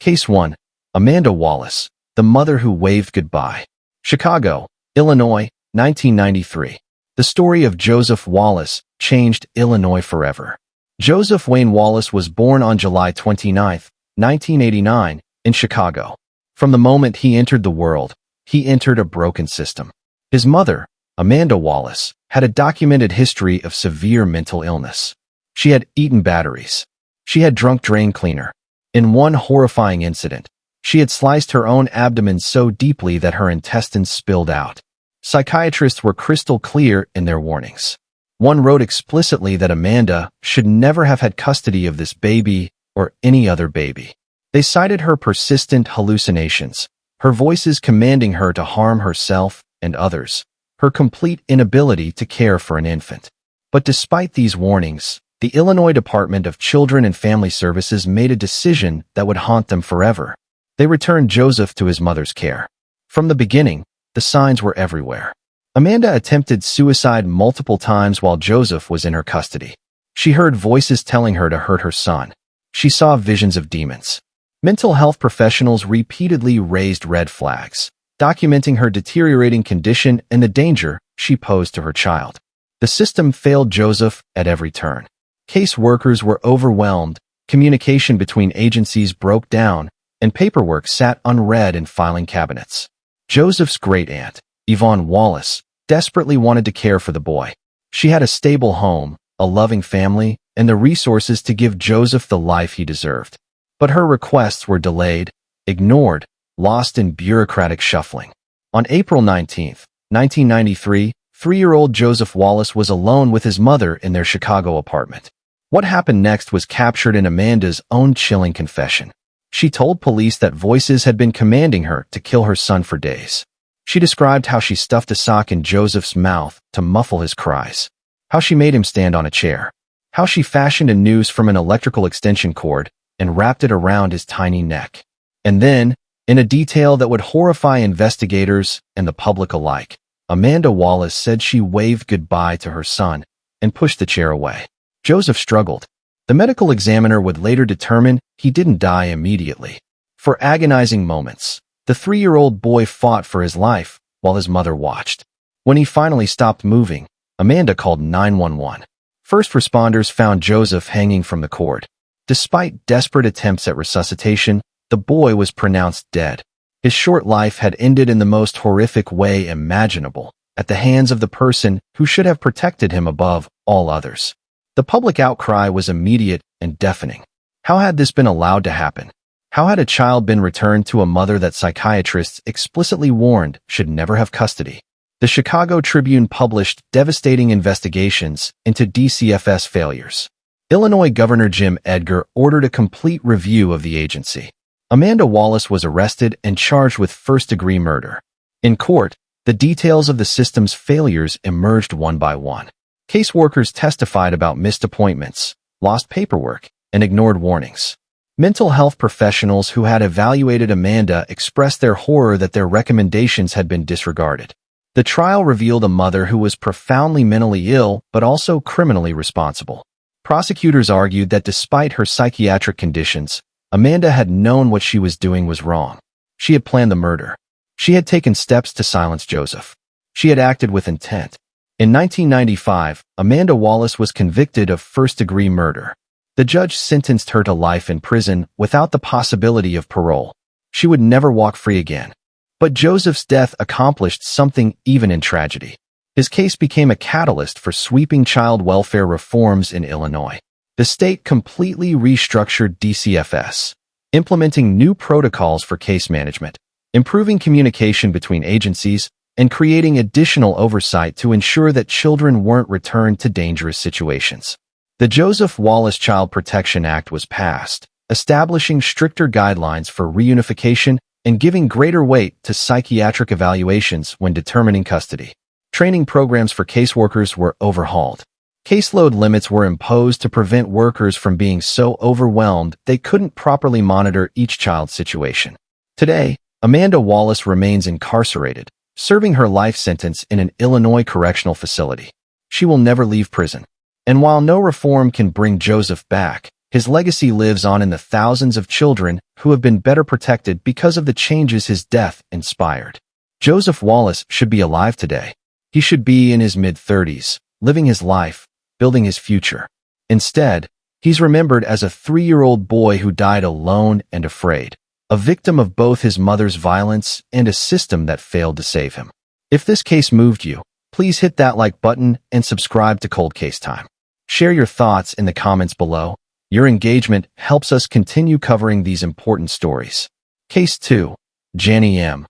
Case 1. Amanda Wallace, the mother who waved goodbye. Chicago, Illinois, 1993. The story of Joseph Wallace changed Illinois forever. Joseph Wayne Wallace was born on July 29, 1989, in Chicago. From the moment he entered the world, he entered a broken system. His mother, Amanda Wallace, had a documented history of severe mental illness. She had eaten batteries. She had drunk drain cleaner. In one horrifying incident, she had sliced her own abdomen so deeply that her intestines spilled out. Psychiatrists were crystal clear in their warnings. One wrote explicitly that Amanda should never have had custody of this baby or any other baby. They cited her persistent hallucinations, her voices commanding her to harm herself and others, her complete inability to care for an infant. But despite these warnings, the Illinois Department of Children and Family Services made a decision that would haunt them forever. They returned Joseph to his mother's care. From the beginning, the signs were everywhere. Amanda attempted suicide multiple times while Joseph was in her custody. She heard voices telling her to hurt her son. She saw visions of demons. Mental health professionals repeatedly raised red flags, documenting her deteriorating condition and the danger she posed to her child. The system failed Joseph at every turn. Case workers were overwhelmed, communication between agencies broke down, and paperwork sat unread in filing cabinets. Joseph's great-aunt, Yvonne Wallace, desperately wanted to care for the boy. She had a stable home, a loving family, and the resources to give Joseph the life he deserved. But her requests were delayed, ignored, lost in bureaucratic shuffling. On April 19, 1993, 3-year-old Joseph Wallace was alone with his mother in their Chicago apartment. What happened next was captured in Amanda's own chilling confession. She told police that voices had been commanding her to kill her son for days. She described how she stuffed a sock in Joseph's mouth to muffle his cries, how she made him stand on a chair, how she fashioned a noose from an electrical extension cord and wrapped it around his tiny neck. And then, in a detail that would horrify investigators and the public alike, Amanda Wallace said she waved goodbye to her son and pushed the chair away. Joseph struggled. The medical examiner would later determine he didn't die immediately. For agonizing moments, the 3-year-old boy fought for his life while his mother watched. When he finally stopped moving, Amanda called 911. First responders found Joseph hanging from the cord. Despite desperate attempts at resuscitation, the boy was pronounced dead. His short life had ended in the most horrific way imaginable, at the hands of the person who should have protected him above all others. The public outcry was immediate and deafening. How had this been allowed to happen? How had a child been returned to a mother that psychiatrists explicitly warned should never have custody? The Chicago Tribune published devastating investigations into DCFS failures. Illinois Governor Jim Edgar ordered a complete review of the agency. Amanda Wallace was arrested and charged with first-degree murder. In court, the details of the system's failures emerged one by one. Caseworkers testified about missed appointments, lost paperwork, and ignored warnings. Mental health professionals who had evaluated Amanda expressed their horror that their recommendations had been disregarded. The trial revealed a mother who was profoundly mentally ill but also criminally responsible. Prosecutors argued that despite her psychiatric conditions, Amanda had known what she was doing was wrong. She had planned the murder. She had taken steps to silence Joseph. She had acted with intent. In 1995, Amanda Wallace was convicted of first-degree murder. The judge sentenced her to life in prison without the possibility of parole. She would never walk free again. But Joseph's death accomplished something even in tragedy. His case became a catalyst for sweeping child welfare reforms in Illinois. The state completely restructured DCFS, implementing new protocols for case management, improving communication between agencies, and creating additional oversight to ensure that children weren't returned to dangerous situations. The Joseph Wallace Child Protection Act was passed, establishing stricter guidelines for reunification and giving greater weight to psychiatric evaluations when determining custody. Training programs for caseworkers were overhauled. Caseload limits were imposed to prevent workers from being so overwhelmed they couldn't properly monitor each child's situation. Today, Amanda Wallace remains incarcerated, serving her life sentence in an Illinois correctional facility. She will never leave prison. And while no reform can bring Joseph back, His legacy lives on in the thousands of children who have been better protected because of the changes his death inspired. Joseph Wallace should be alive today. He should be in his mid-30s, living his life, building his future. Instead, he's remembered as a 3-year-old boy who died alone and afraid, a victim of both his mother's violence and a system that failed to save him. If this case moved you, please hit that like button and subscribe to Cold Case Time. Share your thoughts in the comments below. Your engagement helps us continue covering these important stories. Case 2. Jannie M.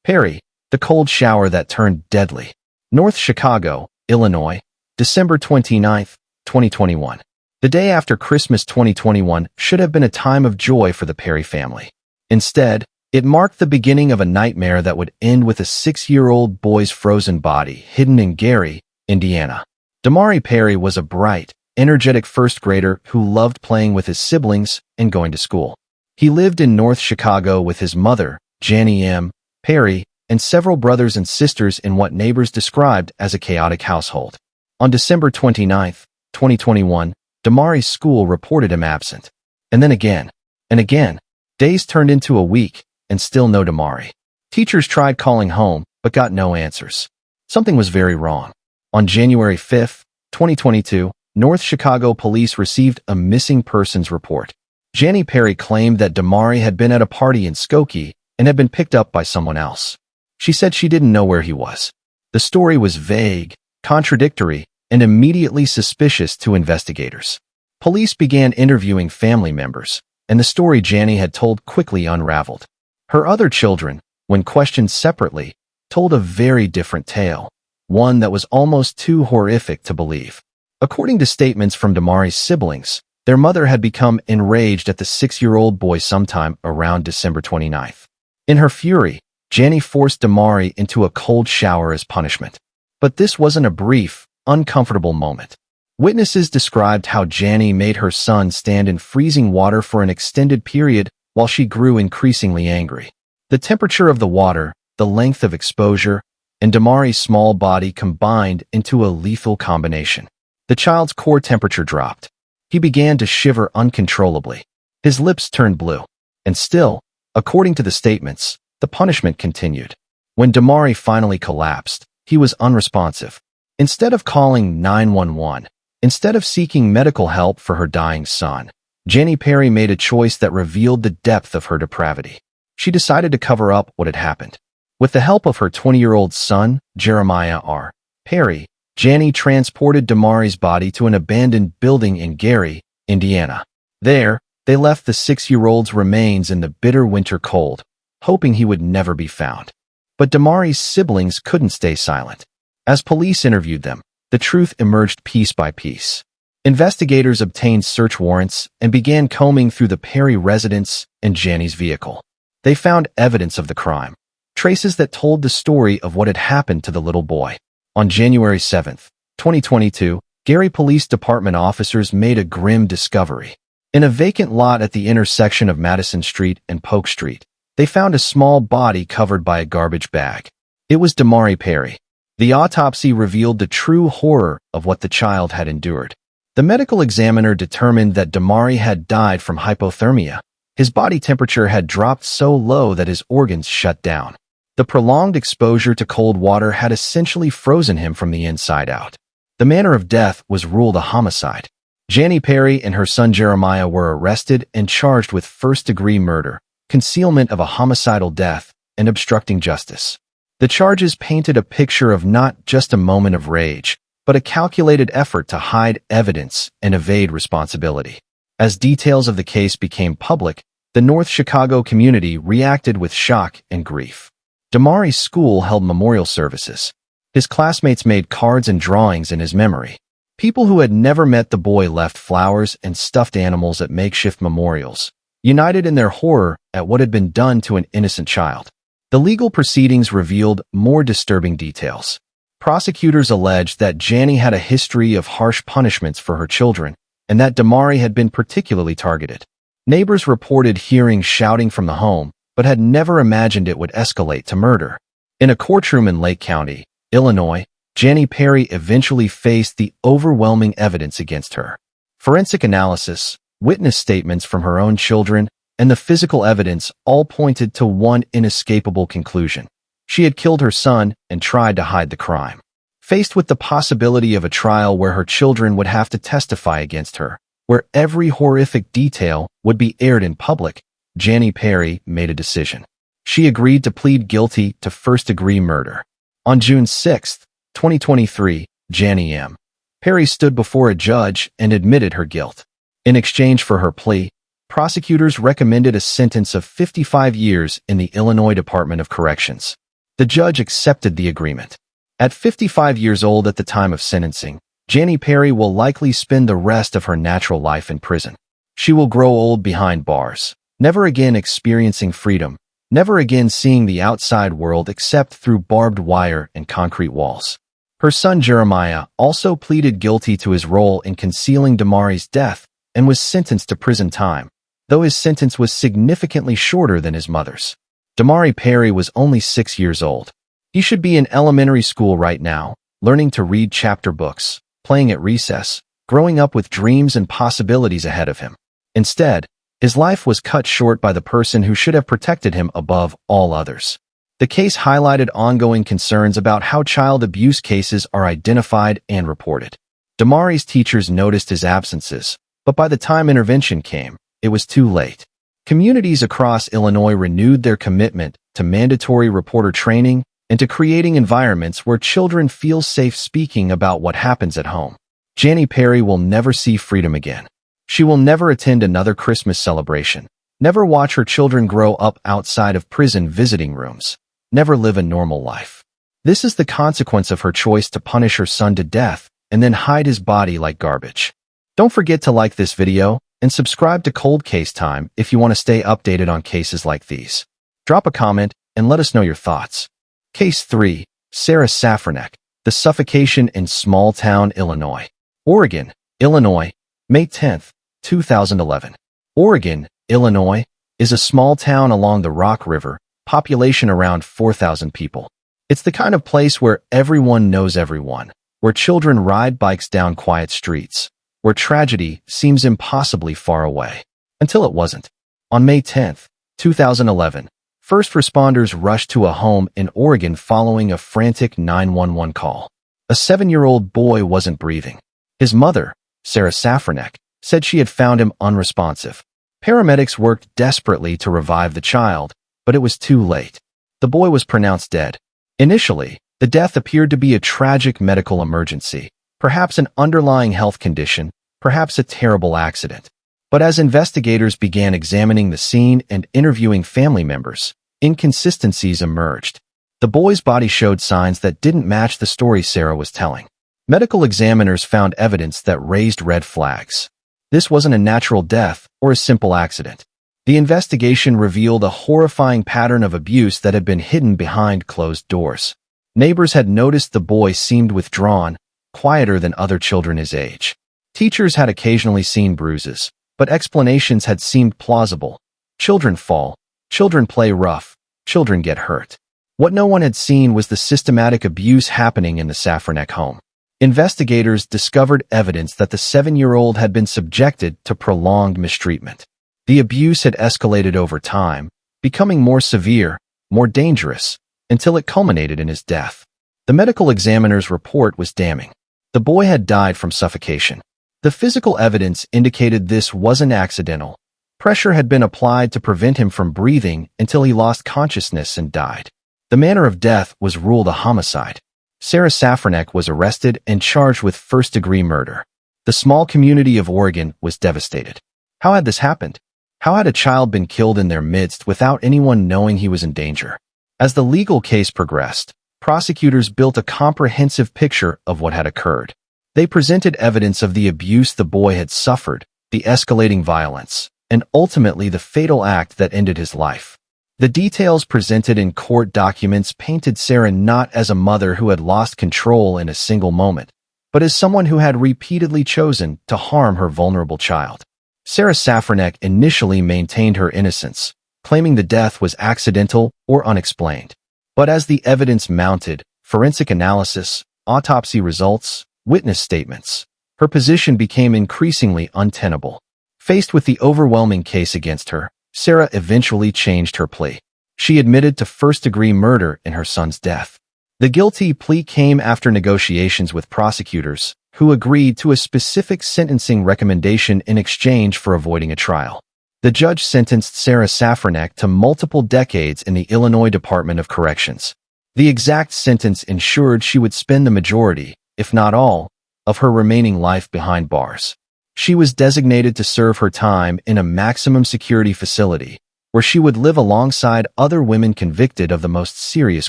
Perry, the cold shower that turned deadly. North Chicago, Illinois, December 29, 2021. The day after Christmas 2021 should have been a time of joy for the Perry family. Instead, it marked the beginning of a nightmare that would end with a 6-year-old boy's frozen body hidden in Gary, Indiana. Damari Perry was a bright, energetic first grader who loved playing with his siblings and going to school. He lived in North Chicago with his mother, Jannie M. Perry, and several brothers and sisters in what neighbors described as a chaotic household. On December 29, 2021, Damari's school reported him absent. And then again, and again. Days turned into a week, and still no Damari. Teachers tried calling home, but got no answers. Something was very wrong. On January 5, 2022, North Chicago police received a missing persons report. Jannie Perry claimed that Damari had been at a party in Skokie and had been picked up by someone else. She said she didn't know where he was. The story was vague, contradictory, and immediately suspicious to investigators. Police began interviewing family members, and the story Jannie had told quickly unraveled. Her other children, when questioned separately, told a very different tale, one that was almost too horrific to believe. According to statements from Damari's siblings, their mother had become enraged at the 6-year-old boy sometime around December 29th. In her fury, Jannie forced Damari into a cold shower as punishment. But this wasn't a brief, uncomfortable moment. Witnesses described how Jannie made her son stand in freezing water for an extended period while she grew increasingly angry. The temperature of the water, the length of exposure, and Damari's small body combined into a lethal combination. The child's core temperature dropped. He began to shiver uncontrollably. His lips turned blue. And still, according to the statements, the punishment continued. When Damari finally collapsed, he was unresponsive. Instead of calling 911, instead of seeking medical help for her dying son, Jannie Perry made a choice that revealed the depth of her depravity. She decided to cover up what had happened. With the help of her 20-year-old son, Jeremiah R. Perry, Jannie transported Damari's body to an abandoned building in Gary, Indiana. There, they left the 6-year-old's remains in the bitter winter cold, hoping he would never be found. But Damari's siblings couldn't stay silent. As police interviewed them, the truth emerged piece by piece. Investigators obtained search warrants and began combing through the Perry residence and Jannie's vehicle. They found evidence of the crime, traces that told the story of what had happened to the little boy. On January 7, 2022, Gary Police Department officers made a grim discovery. In a vacant lot at the intersection of Madison Street and Polk Street, they found a small body covered by a garbage bag. It was Damari Perry. The autopsy revealed the true horror of what the child had endured. The medical examiner determined that Damari had died from hypothermia. His body temperature had dropped so low that his organs shut down. The prolonged exposure to cold water had essentially frozen him from the inside out. The manner of death was ruled a homicide. Jannie Perry and her son Jeremiah were arrested and charged with first-degree murder, concealment of a homicidal death, and obstructing justice. The charges painted a picture of not just a moment of rage, but a calculated effort to hide evidence and evade responsibility. As details of the case became public, the North Chicago community reacted with shock and grief. Damari's school held memorial services. His classmates made cards and drawings in his memory. People who had never met the boy left flowers and stuffed animals at makeshift memorials, united in their horror at what had been done to an innocent child. The legal proceedings revealed more disturbing details. Prosecutors alleged that Jannie had a history of harsh punishments for her children, and that Damari had been particularly targeted. Neighbors reported hearing shouting from the home, but had never imagined it would escalate to murder. In a courtroom in Lake County, Illinois, Jannie Perry eventually faced the overwhelming evidence against her. Forensic analysis, witness statements from her own children, and the physical evidence all pointed to one inescapable conclusion. She had killed her son and tried to hide the crime. Faced with the possibility of a trial where her children would have to testify against her, where every horrific detail would be aired in public, Jannie Perry made a decision. She agreed to plead guilty to first-degree murder. On June 6, 2023, Jannie M. Perry stood before a judge and admitted her guilt. In exchange for her plea, prosecutors recommended a sentence of 55 years in the Illinois Department of Corrections. The judge accepted the agreement. At 55 years old at the time of sentencing, Jannie Perry will likely spend the rest of her natural life in prison. She will grow old behind bars, never again experiencing freedom, never again seeing the outside world except through barbed wire and concrete walls. Her son Jeremiah also pleaded guilty to his role in concealing Damari's death and was sentenced to prison time, though his sentence was significantly shorter than his mother's. Damari Perry was only 6 years old. He should be in elementary school right now, learning to read chapter books, playing at recess, growing up with dreams and possibilities ahead of him. Instead, his life was cut short by the person who should have protected him above all others. The case highlighted ongoing concerns about how child abuse cases are identified and reported. Damari's teachers noticed his absences, but by the time intervention came, it was too late. Communities across Illinois renewed their commitment to mandatory reporter training and to creating environments where children feel safe speaking about what happens at home. Jannie Perry will never see freedom again. She will never attend another Christmas celebration, never watch her children grow up outside of prison visiting rooms, never live a normal life. This is the consequence of her choice to punish her son to death and then hide his body like garbage. Don't forget to like this video and subscribe to Cold Case Time if you want to stay updated on cases like these. Drop a comment and let us know your thoughts. Case 3. Sarah Safranek, the suffocation in small town Illinois. Oregon, Illinois, May 10, 2011. Oregon, Illinois, is a small town along the Rock River, population around 4,000 people. It's the kind of place where everyone knows everyone, where children ride bikes down quiet streets, where tragedy seems impossibly far away. Until it wasn't. On May 10, 2011, first responders rushed to a home in Oregon following a frantic 911 call. A 7-year-old boy wasn't breathing. His mother, Sarah Safranek, said she had found him unresponsive. Paramedics worked desperately to revive the child, but it was too late. The boy was pronounced dead. Initially, the death appeared to be a tragic medical emergency, perhaps an underlying health condition, perhaps a terrible accident. But as investigators began examining the scene and interviewing family members, inconsistencies emerged. The boy's body showed signs that didn't match the story Sarah was telling. Medical examiners found evidence that raised red flags. This wasn't a natural death or a simple accident. The investigation revealed a horrifying pattern of abuse that had been hidden behind closed doors. Neighbors had noticed the boy seemed withdrawn, quieter than other children his age. Teachers had occasionally seen bruises, but explanations had seemed plausible. Children fall, children play rough, children get hurt. What no one had seen was the systematic abuse happening in the Safranek home. Investigators discovered evidence that the 7-year-old had been subjected to prolonged mistreatment. The abuse had escalated over time, becoming more severe, more dangerous, until it culminated in his death. The medical examiner's report was damning. The boy had died from suffocation. The physical evidence indicated this wasn't accidental. Pressure had been applied to prevent him from breathing until he lost consciousness and died. The manner of death was ruled a homicide. Sarah Safranek was arrested and charged with first-degree murder. The small community of Oregon was devastated. How had this happened? How had a child been killed in their midst without anyone knowing he was in danger? As the legal case progressed, prosecutors built a comprehensive picture of what had occurred. They presented evidence of the abuse the boy had suffered, the escalating violence, and ultimately the fatal act that ended his life. The details presented in court documents painted Sarah not as a mother who had lost control in a single moment, but as someone who had repeatedly chosen to harm her vulnerable child. Sarah Safranek initially maintained her innocence, claiming the death was accidental or unexplained. But as the evidence mounted, forensic analysis, autopsy results, witness statements, her position became increasingly untenable. Faced with the overwhelming case against her, Sarah eventually changed her plea. She admitted to first-degree murder in her son's death. The guilty plea came after negotiations with prosecutors, who agreed to a specific sentencing recommendation in exchange for avoiding a trial. The judge sentenced Sarah Safranek to multiple decades in the Illinois Department of Corrections. The exact sentence ensured she would spend the majority, if not all, of her remaining life behind bars. She was designated to serve her time in a maximum security facility, where she would live alongside other women convicted of the most serious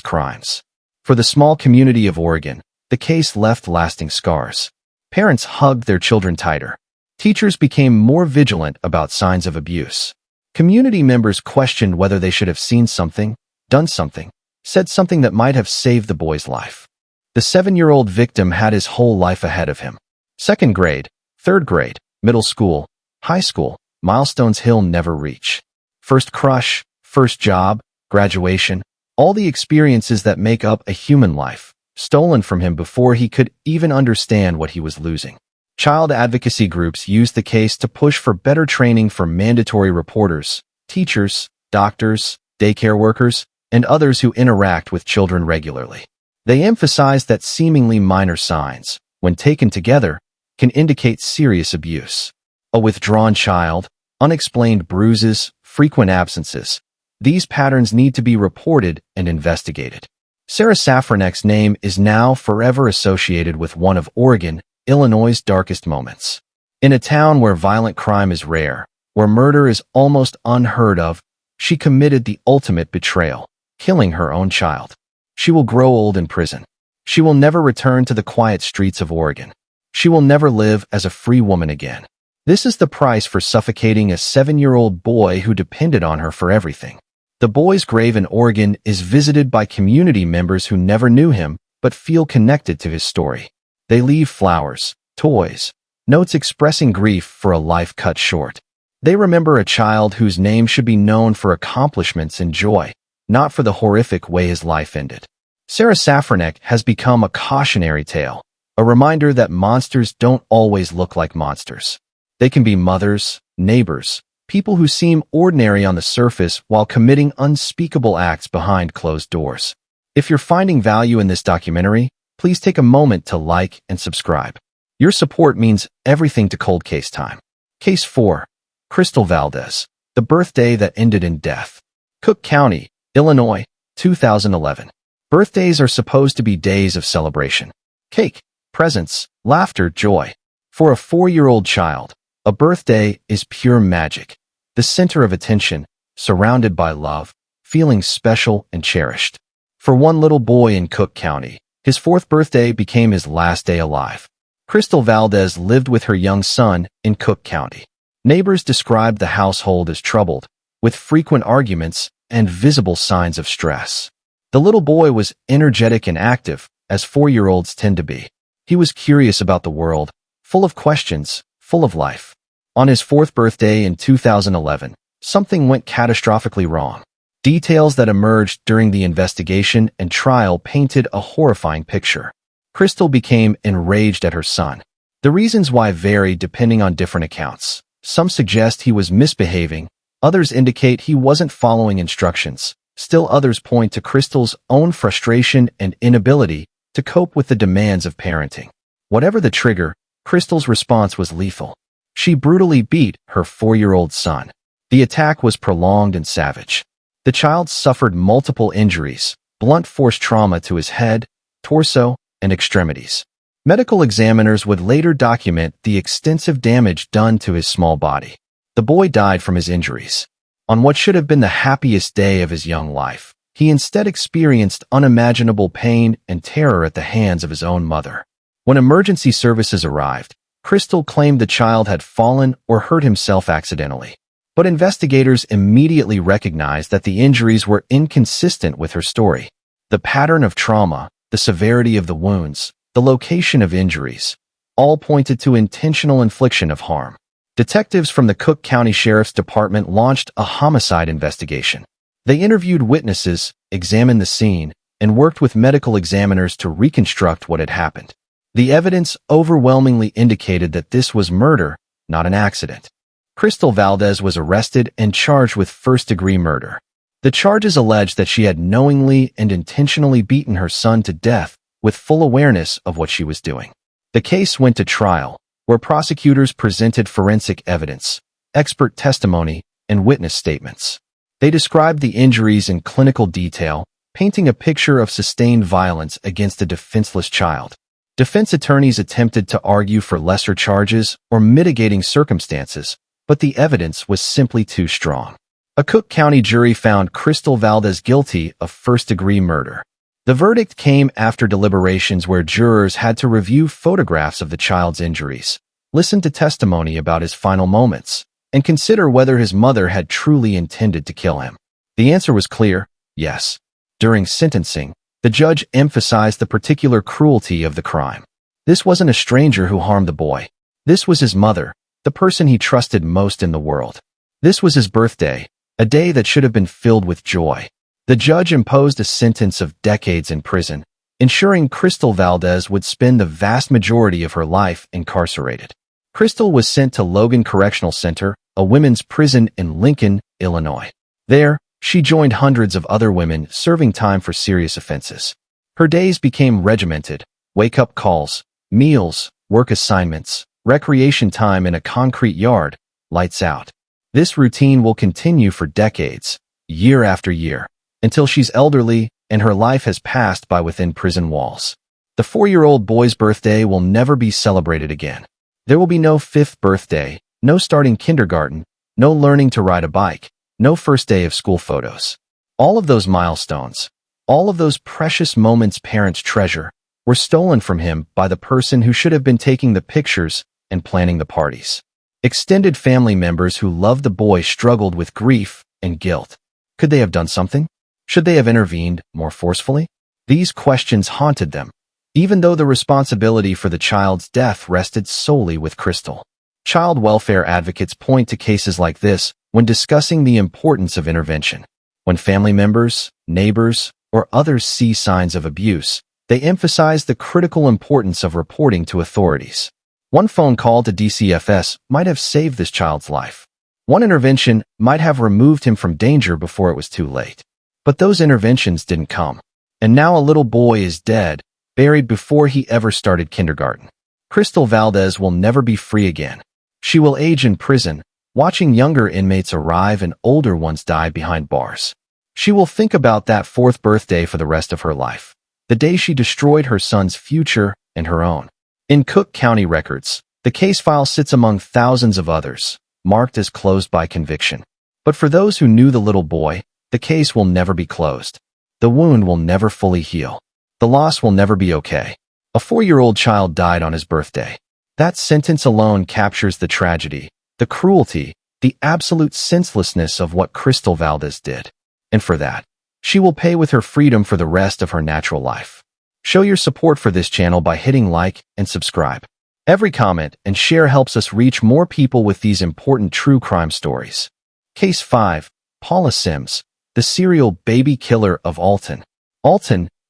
crimes. For the small community of Oregon, the case left lasting scars. Parents hugged their children tighter. Teachers became more vigilant about signs of abuse. Community members questioned whether they should have seen something, done something, said something that might have saved the boy's life. The 7-year-old victim had his whole life ahead of him. Second grade, third grade, middle school, high school, milestones he'll never reach. First crush, first job, graduation, all the experiences that make up a human life, stolen from him before he could even understand what he was losing. Child advocacy groups used the case to push for better training for mandatory reporters, teachers, doctors, daycare workers, and others who interact with children regularly. They emphasized that seemingly minor signs, when taken together, can indicate serious abuse. A withdrawn child, unexplained bruises, frequent absences. These patterns need to be reported and investigated. Sarah Safranek's name is now forever associated with one of Oregon, Illinois' darkest moments. In a town where violent crime is rare, where murder is almost unheard of, she committed the ultimate betrayal, killing her own child. She will grow old in prison. She will never return to the quiet streets of Oregon. She will never live as a free woman again. This is the price for suffocating a 7-year-old boy who depended on her for everything. The boy's grave in Oregon is visited by community members who never knew him but feel connected to his story. They leave flowers, toys, notes expressing grief for a life cut short. They remember a child whose name should be known for accomplishments and joy, not for the horrific way his life ended. Sarah Safranek has become a cautionary tale, a reminder that monsters don't always look like monsters. They can be mothers, neighbors, people who seem ordinary on the surface while committing unspeakable acts behind closed doors. If you're finding value in this documentary, please take a moment to like and subscribe. Your support means everything to Cold Case Time. Case 4. Crystal Valdez, the birthday that ended in death. Cook County, Illinois, 2011. Birthdays are supposed to be days of celebration. Cake, presents, laughter, joy. For a 4-year-old child, a birthday is pure magic, the center of attention, surrounded by love, feeling special and cherished. For one little boy in Cook County, his 4th birthday became his last day alive. Crystal Valdez lived with her young son in Cook County. Neighbors described the household as troubled, with frequent arguments and visible signs of stress. The little boy was energetic and active, as 4-year-olds tend to be. He was curious about the world, full of questions, full of life. On his 4th birthday in 2011, something went catastrophically wrong. Details that emerged during the investigation and trial painted a horrifying picture. Crystal became enraged at her son. The reasons why vary depending on different accounts. Some suggest he was misbehaving, others indicate he wasn't following instructions. Still others point to Crystal's own frustration and inability to cope with the demands of parenting. Whatever the trigger, Crystal's response was lethal. She brutally beat her 4-year-old son. The attack was prolonged and savage. The child suffered multiple injuries, blunt force trauma to his head, torso, and extremities. Medical examiners would later document the extensive damage done to his small body. The boy died from his injuries. On what should have been the happiest day of his young life, he instead experienced unimaginable pain and terror at the hands of his own mother. When emergency services arrived, Crystal claimed the child had fallen or hurt himself accidentally. But investigators immediately recognized that the injuries were inconsistent with her story. The pattern of trauma, the severity of the wounds, the location of injuries, all pointed to intentional infliction of harm. Detectives from the Cook County Sheriff's Department launched a homicide investigation. They interviewed witnesses, examined the scene, and worked with medical examiners to reconstruct what had happened. The evidence overwhelmingly indicated that this was murder, not an accident. Crystal Valdez was arrested and charged with first-degree murder. The charges alleged that she had knowingly and intentionally beaten her son to death with full awareness of what she was doing. The case went to trial, where prosecutors presented forensic evidence, expert testimony, and witness statements. They described the injuries in clinical detail, painting a picture of sustained violence against a defenseless child. Defense attorneys attempted to argue for lesser charges or mitigating circumstances, but the evidence was simply too strong. A Cook County jury found Crystal Valdez guilty of first-degree murder. The verdict came after deliberations where jurors had to review photographs of the child's injuries, listen to testimony about his final moments, and consider whether his mother had truly intended to kill him. The answer was clear, yes. During sentencing, the judge emphasized the particular cruelty of the crime. This wasn't a stranger who harmed the boy. This was his mother, the person he trusted most in the world. This was his birthday, a day that should have been filled with joy. The judge imposed a sentence of decades in prison, ensuring Crystal Valdez would spend the vast majority of her life incarcerated. Crystal was sent to Logan Correctional Center, a women's prison in Lincoln, Illinois. There, she joined hundreds of other women serving time for serious offenses. Her days became regimented: wake-up calls, meals, work assignments, recreation time in a concrete yard, lights out. This routine will continue for decades, year after year, until she's elderly and her life has passed by within prison walls. The 4-year-old boy's birthday will never be celebrated again. There will be no 5th birthday, no starting kindergarten, no learning to ride a bike, no first day of school photos. All of those milestones, all of those precious moments parents treasure, were stolen from him by the person who should have been taking the pictures and planning the parties. Extended family members who loved the boy struggled with grief and guilt. Could they have done something? Should they have intervened more forcefully? These questions haunted them, even though the responsibility for the child's death rested solely with Crystal. Child welfare advocates point to cases like this when discussing the importance of intervention. When family members, neighbors, or others see signs of abuse, they emphasize the critical importance of reporting to authorities. One phone call to DCFS might have saved this child's life. One intervention might have removed him from danger before it was too late. But those interventions didn't come. And now a little boy is dead, buried before he ever started kindergarten. Crystal Valdez will never be free again. She will age in prison, watching younger inmates arrive and older ones die behind bars. She will think about that 4th birthday for the rest of her life, the day she destroyed her son's future and her own. In Cook County records, the case file sits among thousands of others, marked as closed by conviction. But for those who knew the little boy, the case will never be closed. The wound will never fully heal. The loss will never be okay. A 4-year-old child died on his birthday. That sentence alone captures the tragedy, the cruelty, the absolute senselessness of what Crystal Valdez did. And for that, she will pay with her freedom for the rest of her natural life. Show your support for this channel by hitting like and subscribe. Every comment and share helps us reach more people with these important true crime stories. Case 5. Paula Sims, the serial baby killer of Alton,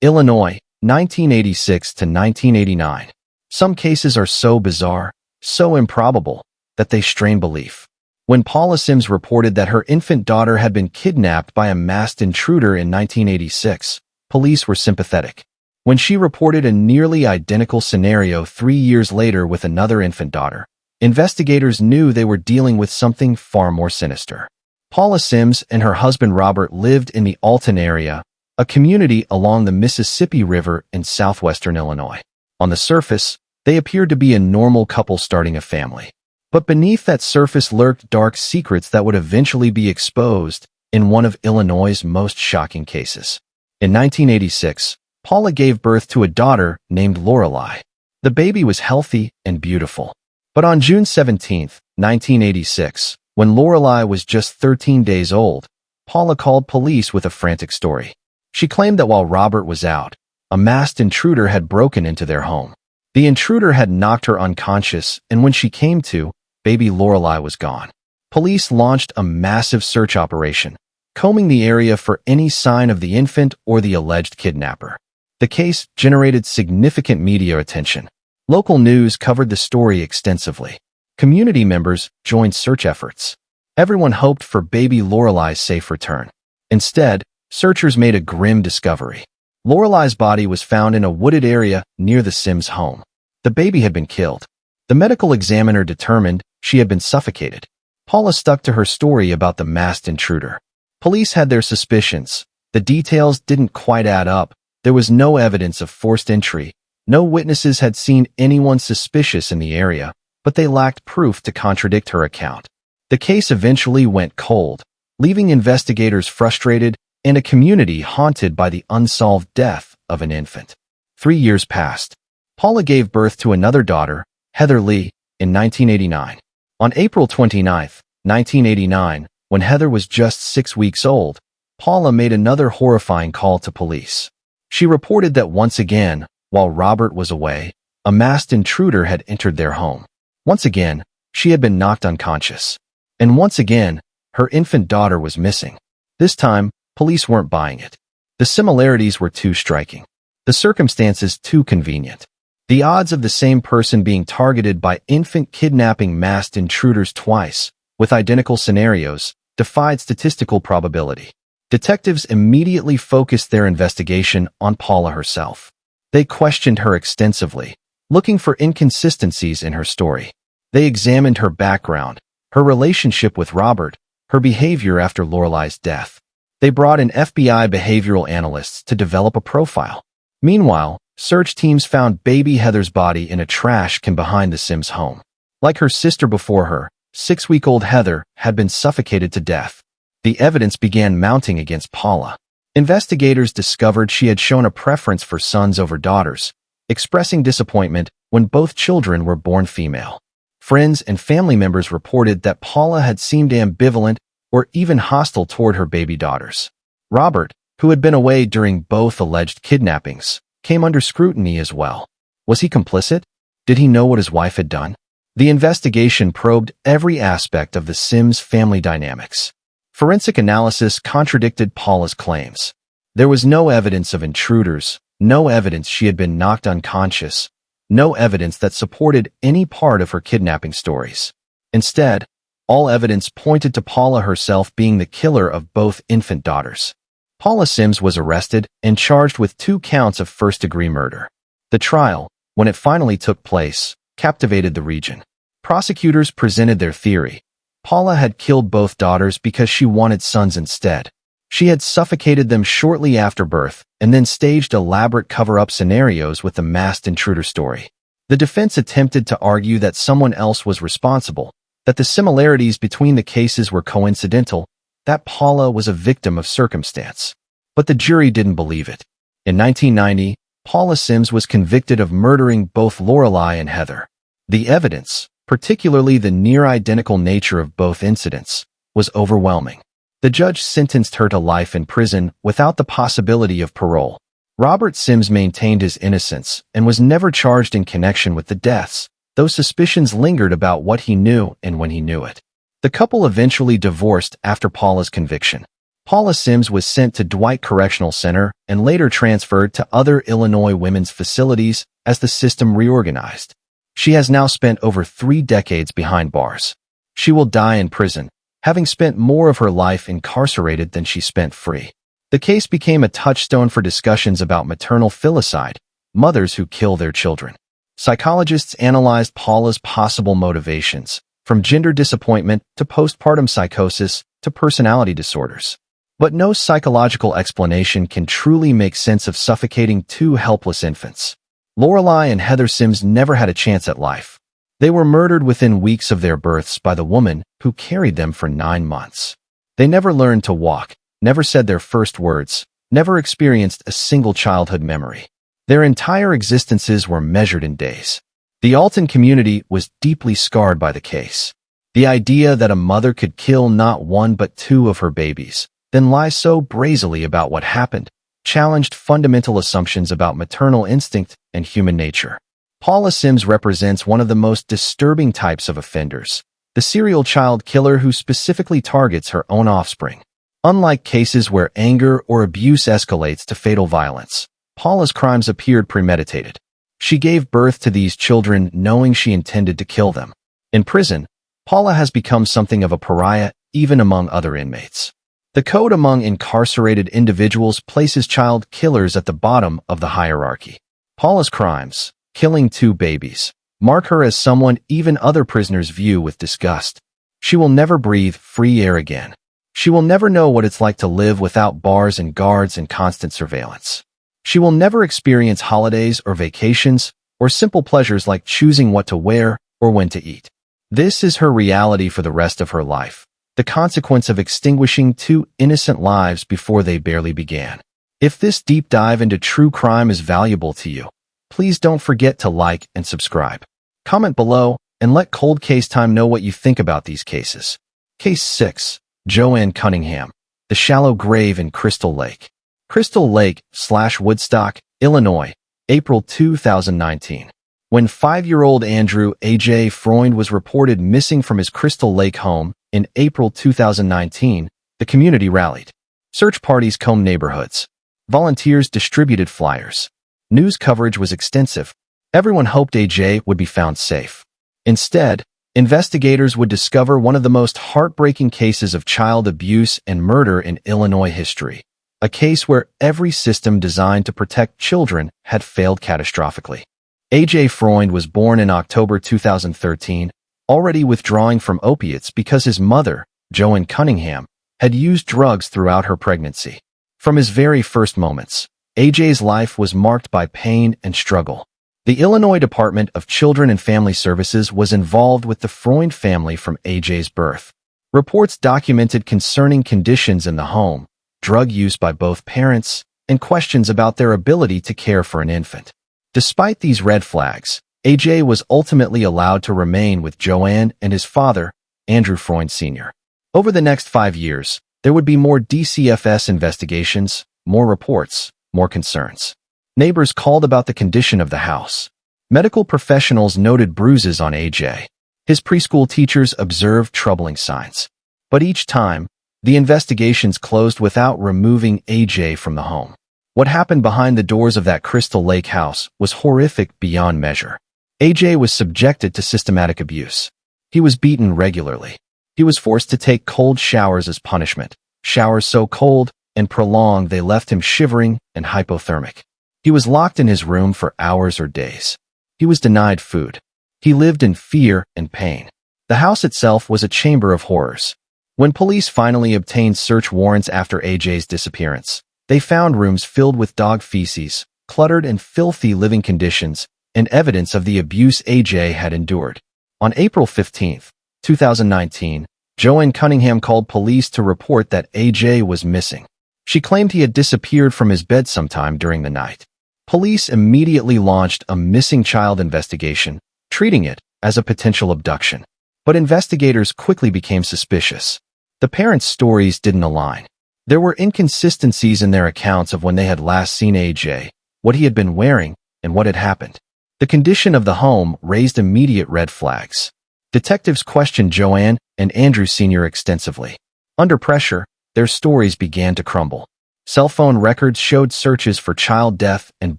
Illinois, 1986 to 1989. Some cases are so bizarre, so improbable, that they strain belief. When Paula Sims reported that her infant daughter had been kidnapped by a masked intruder in 1986, police were sympathetic. When she reported a nearly identical scenario 3 years later with another infant daughter, investigators knew they were dealing with something far more sinister. Paula Sims and her husband Robert lived in the Alton area, a community along the Mississippi River in southwestern Illinois. On the surface, they appeared to be a normal couple starting a family. But beneath that surface lurked dark secrets that would eventually be exposed in one of Illinois' most shocking cases. In 1986, Paula gave birth to a daughter named Lorelei. The baby was healthy and beautiful. But on June 17, 1986, when Lorelei was just 13 days old, Paula called police with a frantic story. She claimed that while Robert was out, a masked intruder had broken into their home. The intruder had knocked her unconscious, and when she came to, baby Lorelei was gone. Police launched a massive search operation, combing the area for any sign of the infant or the alleged kidnapper. The case generated significant media attention. Local news covered the story extensively. Community members joined search efforts. Everyone hoped for baby Lorelei's safe return. Instead, searchers made a grim discovery. Lorelei's body was found in a wooded area near the Sims' home. The baby had been killed. The medical examiner determined she had been suffocated. Paula stuck to her story about the masked intruder. Police had their suspicions. The details didn't quite add up. There was no evidence of forced entry. No witnesses had seen anyone suspicious in the area, but they lacked proof to contradict her account. The case eventually went cold, leaving investigators frustrated and a community haunted by the unsolved death of an infant. 3 years passed. Paula gave birth to another daughter, Heather Lee, in 1989. On April 29, 1989, when Heather was just 6 weeks old, Paula made another horrifying call to police. She reported that once again, while Robert was away, a masked intruder had entered their home. Once again, she had been knocked unconscious. And once again, her infant daughter was missing. This time, police weren't buying it. The similarities were too striking. The circumstances too convenient. The odds of the same person being targeted by infant kidnapping masked intruders twice, with identical scenarios, defied statistical probability. Detectives immediately focused their investigation on Paula herself. They questioned her extensively, looking for inconsistencies in her story. They examined her background, her relationship with Robert, her behavior after Lorelei's death. They brought in FBI behavioral analysts to develop a profile. Meanwhile, search teams found baby Heather's body in a trash can behind the Sims' home. Like her sister before her, 6-week-old Heather had been suffocated to death. The evidence began mounting against Paula. Investigators discovered she had shown a preference for sons over daughters, expressing disappointment when both children were born female. Friends and family members reported that Paula had seemed ambivalent or even hostile toward her baby daughters. Robert, who had been away during both alleged kidnappings, came under scrutiny as well. Was he complicit? Did he know what his wife had done? The investigation probed every aspect of the Sims family dynamics. Forensic analysis contradicted Paula's claims. There was no evidence of intruders, no evidence she had been knocked unconscious, no evidence that supported any part of her kidnapping stories. Instead, all evidence pointed to Paula herself being the killer of both infant daughters. Paula Sims was arrested and charged with 2 counts of first-degree murder. The trial, when it finally took place, captivated the region. Prosecutors presented their theory. Paula had killed both daughters because she wanted sons instead. She had suffocated them shortly after birth and then staged elaborate cover-up scenarios with the masked intruder story. The defense attempted to argue that someone else was responsible, that the similarities between the cases were coincidental, that Paula was a victim of circumstance. But the jury didn't believe it. In 1990, Paula Sims was convicted of murdering both Lorelei and Heather. The evidence, particularly the near-identical nature of both incidents, was overwhelming. The judge sentenced her to life in prison without the possibility of parole. Robert Sims maintained his innocence and was never charged in connection with the deaths, though suspicions lingered about what he knew and when he knew it. The couple eventually divorced after Paula's conviction. Paula Sims was sent to Dwight Correctional Center and later transferred to other Illinois women's facilities as the system reorganized. She has now spent over 3 decades behind bars. She will die in prison, having spent more of her life incarcerated than she spent free. The case became a touchstone for discussions about maternal filicide, mothers who kill their children. Psychologists analyzed Paula's possible motivations, from gender disappointment to postpartum psychosis to personality disorders. But no psychological explanation can truly make sense of suffocating 2 helpless infants. Lorelei and Heather Sims never had a chance at life. They were murdered within weeks of their births by the woman who carried them for 9 months. They never learned to walk, never said their first words, never experienced a single childhood memory. Their entire existences were measured in days. The Alton community was deeply scarred by the case. The idea that a mother could kill not 1 but 2 of her babies, then lie so brazenly about what happened, challenged fundamental assumptions about maternal instinct and human nature. Paula Sims represents one of the most disturbing types of offenders, the serial child killer who specifically targets her own offspring. Unlike cases where anger or abuse escalates to fatal violence, Paula's crimes appeared premeditated. She gave birth to these children knowing she intended to kill them. In prison, Paula has become something of a pariah even among other inmates. The code among incarcerated individuals places child killers at the bottom of the hierarchy. Paula's crimes, killing 2 babies, mark her as someone even other prisoners view with disgust. She will never breathe free air again. She will never know what it's like to live without bars and guards and constant surveillance. She will never experience holidays or vacations or simple pleasures like choosing what to wear or when to eat. This is her reality for the rest of her life, the consequence of extinguishing 2 innocent lives before they barely began. If this deep dive into true crime is valuable to you, please don't forget to like and subscribe. Comment below and let Cold Case Time know what you think about these cases. Case 6. JoAnn Cunningham. The Shallow Grave in Crystal Lake. Crystal Lake / Woodstock, Illinois, April 2019. When 5-year-old Andrew A.J. Freund was reported missing from his Crystal Lake home in April 2019, the community rallied. Search parties combed neighborhoods. Volunteers distributed flyers. News coverage was extensive. Everyone hoped A.J. would be found safe. Instead, investigators would discover one of the most heartbreaking cases of child abuse and murder in Illinois history. A case where every system designed to protect children had failed catastrophically. A.J. Freund was born in October 2013, already withdrawing from opiates because his mother, JoAnn Cunningham, had used drugs throughout her pregnancy. From his very first moments, A.J.'s life was marked by pain and struggle. The Illinois Department of Children and Family Services was involved with the Freund family from A.J.'s birth. Reports documented concerning conditions in the home, drug use by both parents, and questions about their ability to care for an infant. Despite these red flags, A.J. was ultimately allowed to remain with JoAnn and his father, Andrew Freund Sr. Over the next 5 years, there would be more DCFS investigations, more reports, more concerns. Neighbors called about the condition of the house. Medical professionals noted bruises on A.J. His preschool teachers observed troubling signs. But each time, the investigations closed without removing A.J. from the home. What happened behind the doors of that Crystal Lake house was horrific beyond measure. A.J. was subjected to systematic abuse. He was beaten regularly. He was forced to take cold showers as punishment, showers so cold and prolonged they left him shivering and hypothermic. He was locked in his room for hours or days. He was denied food. He lived in fear and pain. The house itself was a chamber of horrors. When police finally obtained search warrants after A.J.'s disappearance, they found rooms filled with dog feces, cluttered and filthy living conditions, and evidence of the abuse A.J. had endured. On April 15, 2019, JoAnn Cunningham called police to report that A.J. was missing. She claimed he had disappeared from his bed sometime during the night. Police immediately launched a missing child investigation, treating it as a potential abduction. But investigators quickly became suspicious. The parents' stories didn't align. There were inconsistencies in their accounts of when they had last seen A.J., what he had been wearing, and what had happened. The condition of the home raised immediate red flags. Detectives questioned JoAnn and Andrew Sr. extensively. Under pressure, their stories began to crumble. Cell phone records showed searches for child death and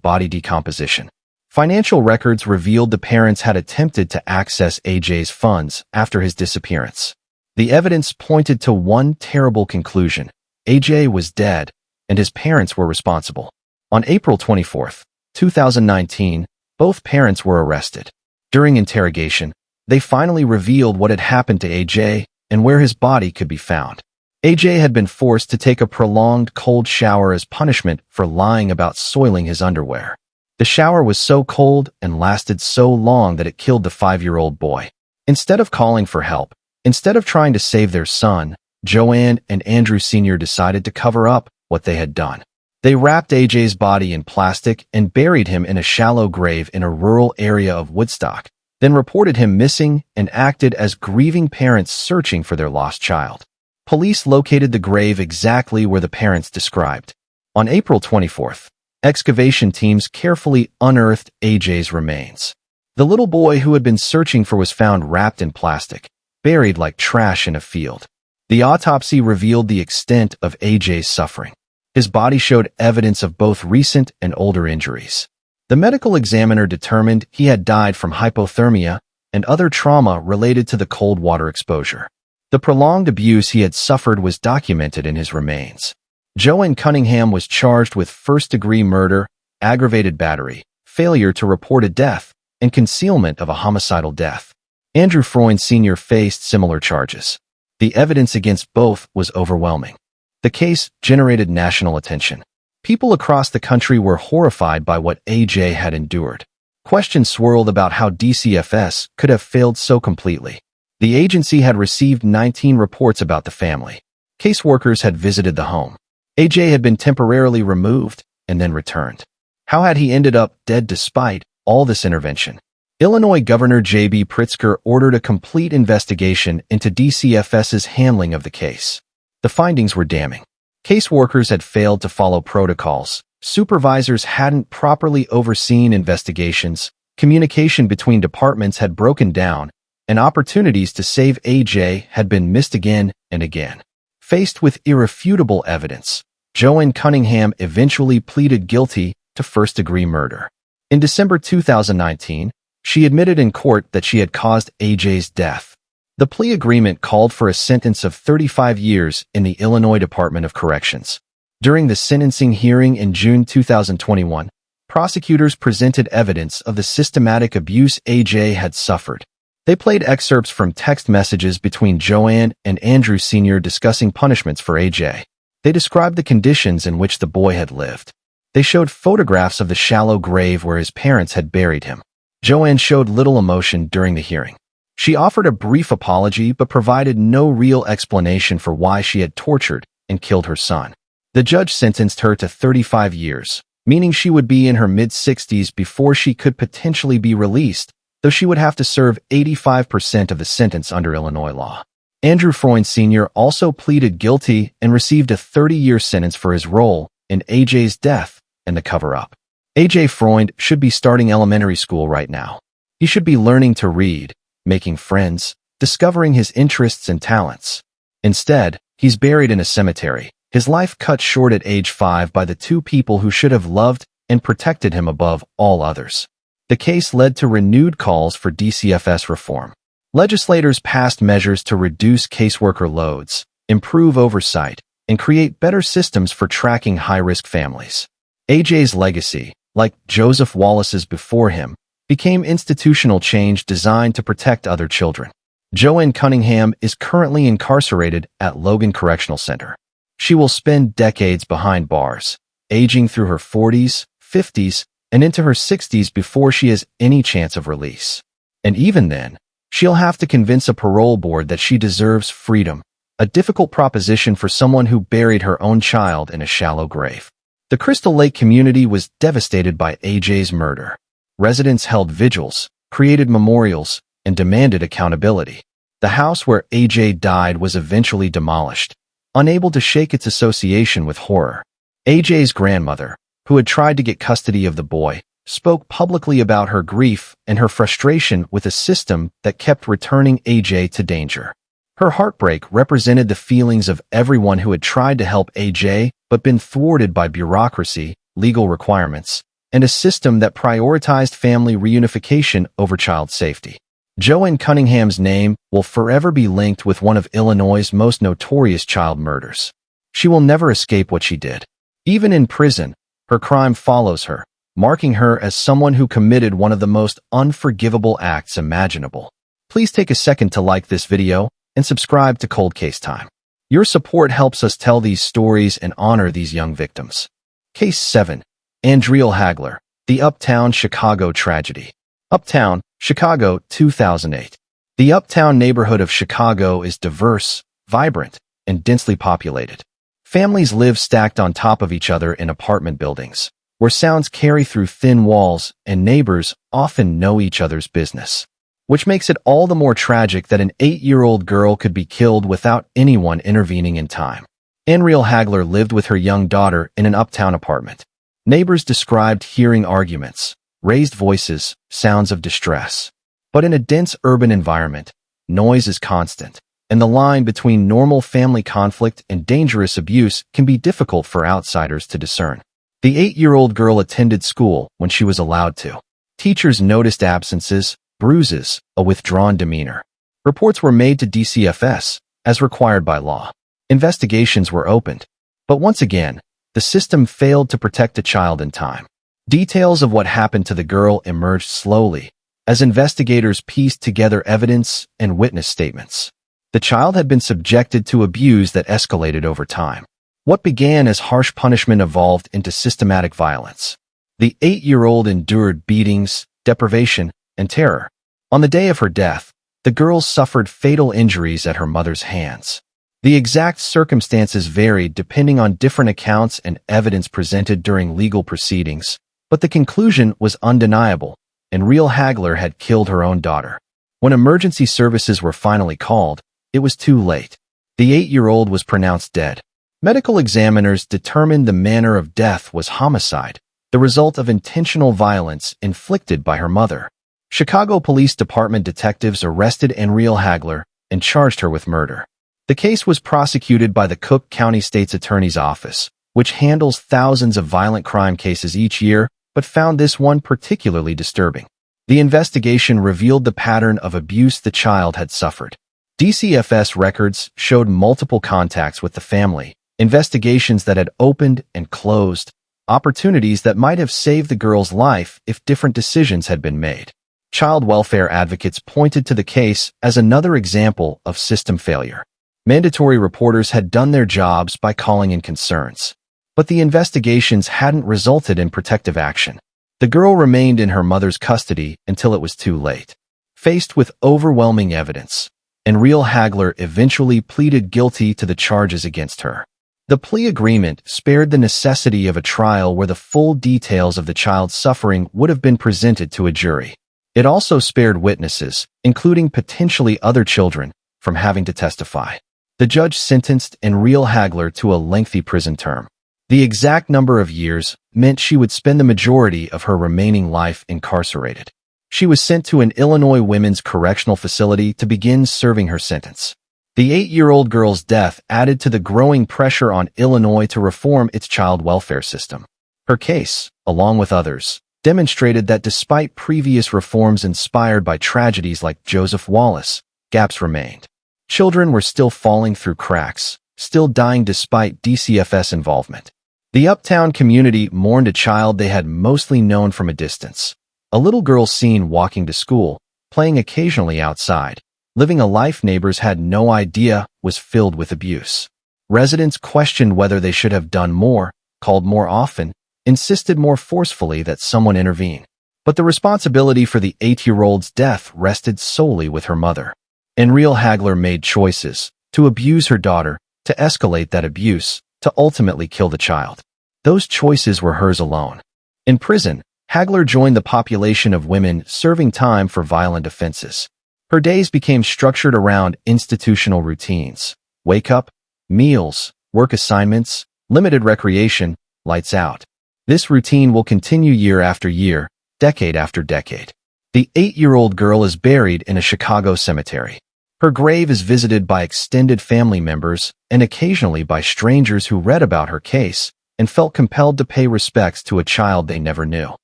body decomposition. Financial records revealed the parents had attempted to access A.J.'s funds after his disappearance. The evidence pointed to one terrible conclusion: A.J. was dead, and his parents were responsible. On April 24, 2019, both parents were arrested. During interrogation, they finally revealed what had happened to A.J. and where his body could be found. A.J. had been forced to take a prolonged cold shower as punishment for lying about soiling his underwear. The shower was so cold and lasted so long that it killed the 5-year-old boy. Instead of calling for help, instead of trying to save their son, JoAnn and Andrew Sr. decided to cover up what they had done. They wrapped A.J.'s body in plastic and buried him in a shallow grave in a rural area of Woodstock, then reported him missing and acted as grieving parents searching for their lost child. Police located the grave exactly where the parents described. On April 24th, excavation teams carefully unearthed A.J.'s remains. The little boy who had been searching for was found wrapped in plastic, buried like trash in a field. The autopsy revealed the extent of A.J.'s suffering. His body showed evidence of both recent and older injuries. The medical examiner determined he had died from hypothermia, and other trauma related to the cold water exposure. The prolonged abuse he had suffered was documented in his remains. JoAnn Cunningham was charged with first-degree murder, aggravated battery, failure to report a death, and concealment of a homicidal death. Andrew Freund Sr. faced similar charges. The evidence against both was overwhelming. The case generated national attention. People across the country were horrified by what AJ had endured. Questions swirled about how DCFS could have failed so completely. The agency had received 19 reports about the family. Caseworkers had visited the home. AJ had been temporarily removed and then returned. How had he ended up dead despite all this intervention? Illinois Governor J.B. Pritzker ordered a complete investigation into DCFS's handling of the case. The findings were damning. Caseworkers had failed to follow protocols. Supervisors hadn't properly overseen investigations. Communication between departments had broken down, and opportunities to save AJ had been missed again and again. Faced with irrefutable evidence, JoAnn Cunningham eventually pleaded guilty to first-degree murder. In December 2019, she admitted in court that she had caused AJ's death. The plea agreement called for a sentence of 35 years in the Illinois Department of Corrections. During the sentencing hearing in June 2021, prosecutors presented evidence of the systematic abuse AJ had suffered. They played excerpts from text messages between JoAnn and Andrew Sr. discussing punishments for AJ. They described the conditions in which the boy had lived. They showed photographs of the shallow grave where his parents had buried him. JoAnn showed little emotion during the hearing. She offered a brief apology but provided no real explanation for why she had tortured and killed her son. The judge sentenced her to 35 years, meaning she would be in her mid-60s before she could potentially be released, though she would have to serve 85% of the sentence under Illinois law. Andrew Freund Sr. also pleaded guilty and received a 30-year sentence for his role in AJ's death and the cover-up. AJ Freund should be starting elementary school right now. He should be learning to read, making friends, discovering his interests and talents. Instead, he's buried in a cemetery, his life cut short at age 5 by the two people who should have loved and protected him above all others. The case led to renewed calls for DCFS reform. Legislators passed measures to reduce caseworker loads, improve oversight, and create better systems for tracking high-risk families. AJ's legacy, like Joseph Wallace's before him, became institutional change designed to protect other children. JoAnn Cunningham is currently incarcerated at Logan Correctional Center. She will spend decades behind bars, aging through her 40s, 50s, and into her 60s before she has any chance of release. And even then, she'll have to convince a parole board that she deserves freedom, a difficult proposition for someone who buried her own child in a shallow grave. The Crystal Lake community was devastated by AJ's murder. Residents held vigils, created memorials, and demanded accountability. The house where AJ died was eventually demolished, unable to shake its association with horror. AJ's grandmother, who had tried to get custody of the boy, spoke publicly about her grief and her frustration with a system that kept returning AJ to danger. Her heartbreak represented the feelings of everyone who had tried to help AJ but been thwarted by bureaucracy, legal requirements, and a system that prioritized family reunification over child safety. JoAnn Cunningham's name will forever be linked with one of Illinois' most notorious child murders. She will never escape what she did. Even in prison, her crime follows her, marking her as someone who committed one of the most unforgivable acts imaginable. Please take a second to like this video and subscribe to Cold Case Time. Your support helps us tell these stories and honor these young victims. Case 7. Andriel Hagler, the Uptown Chicago Tragedy. Uptown, Chicago, 2008. The uptown neighborhood of Chicago is diverse, vibrant, and densely populated. Families live stacked on top of each other in apartment buildings, where sounds carry through thin walls and neighbors often know each other's business. Which makes it all the more tragic that an 8-year-old girl could be killed without anyone intervening in time. Andriel Hagler lived with her young daughter in an uptown apartment. Neighbors described hearing arguments, raised voices, sounds of distress. But in a dense urban environment, noise is constant, and the line between normal family conflict and dangerous abuse can be difficult for outsiders to discern. The 8-year-old girl attended school when she was allowed to. Teachers noticed absences, bruises, a withdrawn demeanor. Reports were made to DCFS, as required by law. Investigations were opened. But once again, the system failed to protect the child in time. Details of what happened to the girl emerged slowly, as investigators pieced together evidence and witness statements. The child had been subjected to abuse that escalated over time. What began as harsh punishment evolved into systematic violence. The 8-year-old endured beatings, deprivation, and terror. On the day of her death, the girl suffered fatal injuries at her mother's hands. The exact circumstances varied depending on different accounts and evidence presented during legal proceedings, but the conclusion was undeniable, and Real Hagler had killed her own daughter. When emergency services were finally called, it was too late. The 8-year-old was pronounced dead. Medical examiners determined the manner of death was homicide, the result of intentional violence inflicted by her mother. Chicago Police Department detectives arrested Real Hagler and charged her with murder. The case was prosecuted by the Cook County State's Attorney's Office, which handles thousands of violent crime cases each year, but found this one particularly disturbing. The investigation revealed the pattern of abuse the child had suffered. DCFS records showed multiple contacts with the family, investigations that had opened and closed, opportunities that might have saved the girl's life if different decisions had been made. Child welfare advocates pointed to the case as another example of system failure. Mandatory reporters had done their jobs by calling in concerns, but the investigations hadn't resulted in protective action. The girl remained in her mother's custody until it was too late. Faced with overwhelming evidence, Real Hagler eventually pleaded guilty to the charges against her. The plea agreement spared the necessity of a trial where the full details of the child's suffering would have been presented to a jury. It also spared witnesses, including potentially other children, from having to testify. The judge sentenced Real Hagler to a lengthy prison term. The exact number of years meant she would spend the majority of her remaining life incarcerated. She was sent to an Illinois women's correctional facility to begin serving her sentence. The 8-year-old girl's death added to the growing pressure on Illinois to reform its child welfare system. Her case, along with others, demonstrated that despite previous reforms inspired by tragedies like Joseph Wallace, gaps remained. Children were still falling through cracks, still dying despite DCFS involvement. The uptown community mourned a child they had mostly known from a distance. A little girl seen walking to school, playing occasionally outside, living a life neighbors had no idea was filled with abuse. Residents questioned whether they should have done more, called more often, insisted more forcefully that someone intervene. But the responsibility for the 8-year-old's death rested solely with her mother. Real Hagler made choices, to abuse her daughter, to escalate that abuse, to ultimately kill the child. Those choices were hers alone. In prison, Hagler joined the population of women serving time for violent offenses. Her days became structured around institutional routines: wake up, meals, work assignments, limited recreation, lights out. This routine will continue year after year, decade after decade. The 8-year-old girl is buried in a Chicago cemetery. Her grave is visited by extended family members and occasionally by strangers who read about her case and felt compelled to pay respects to a child they never knew.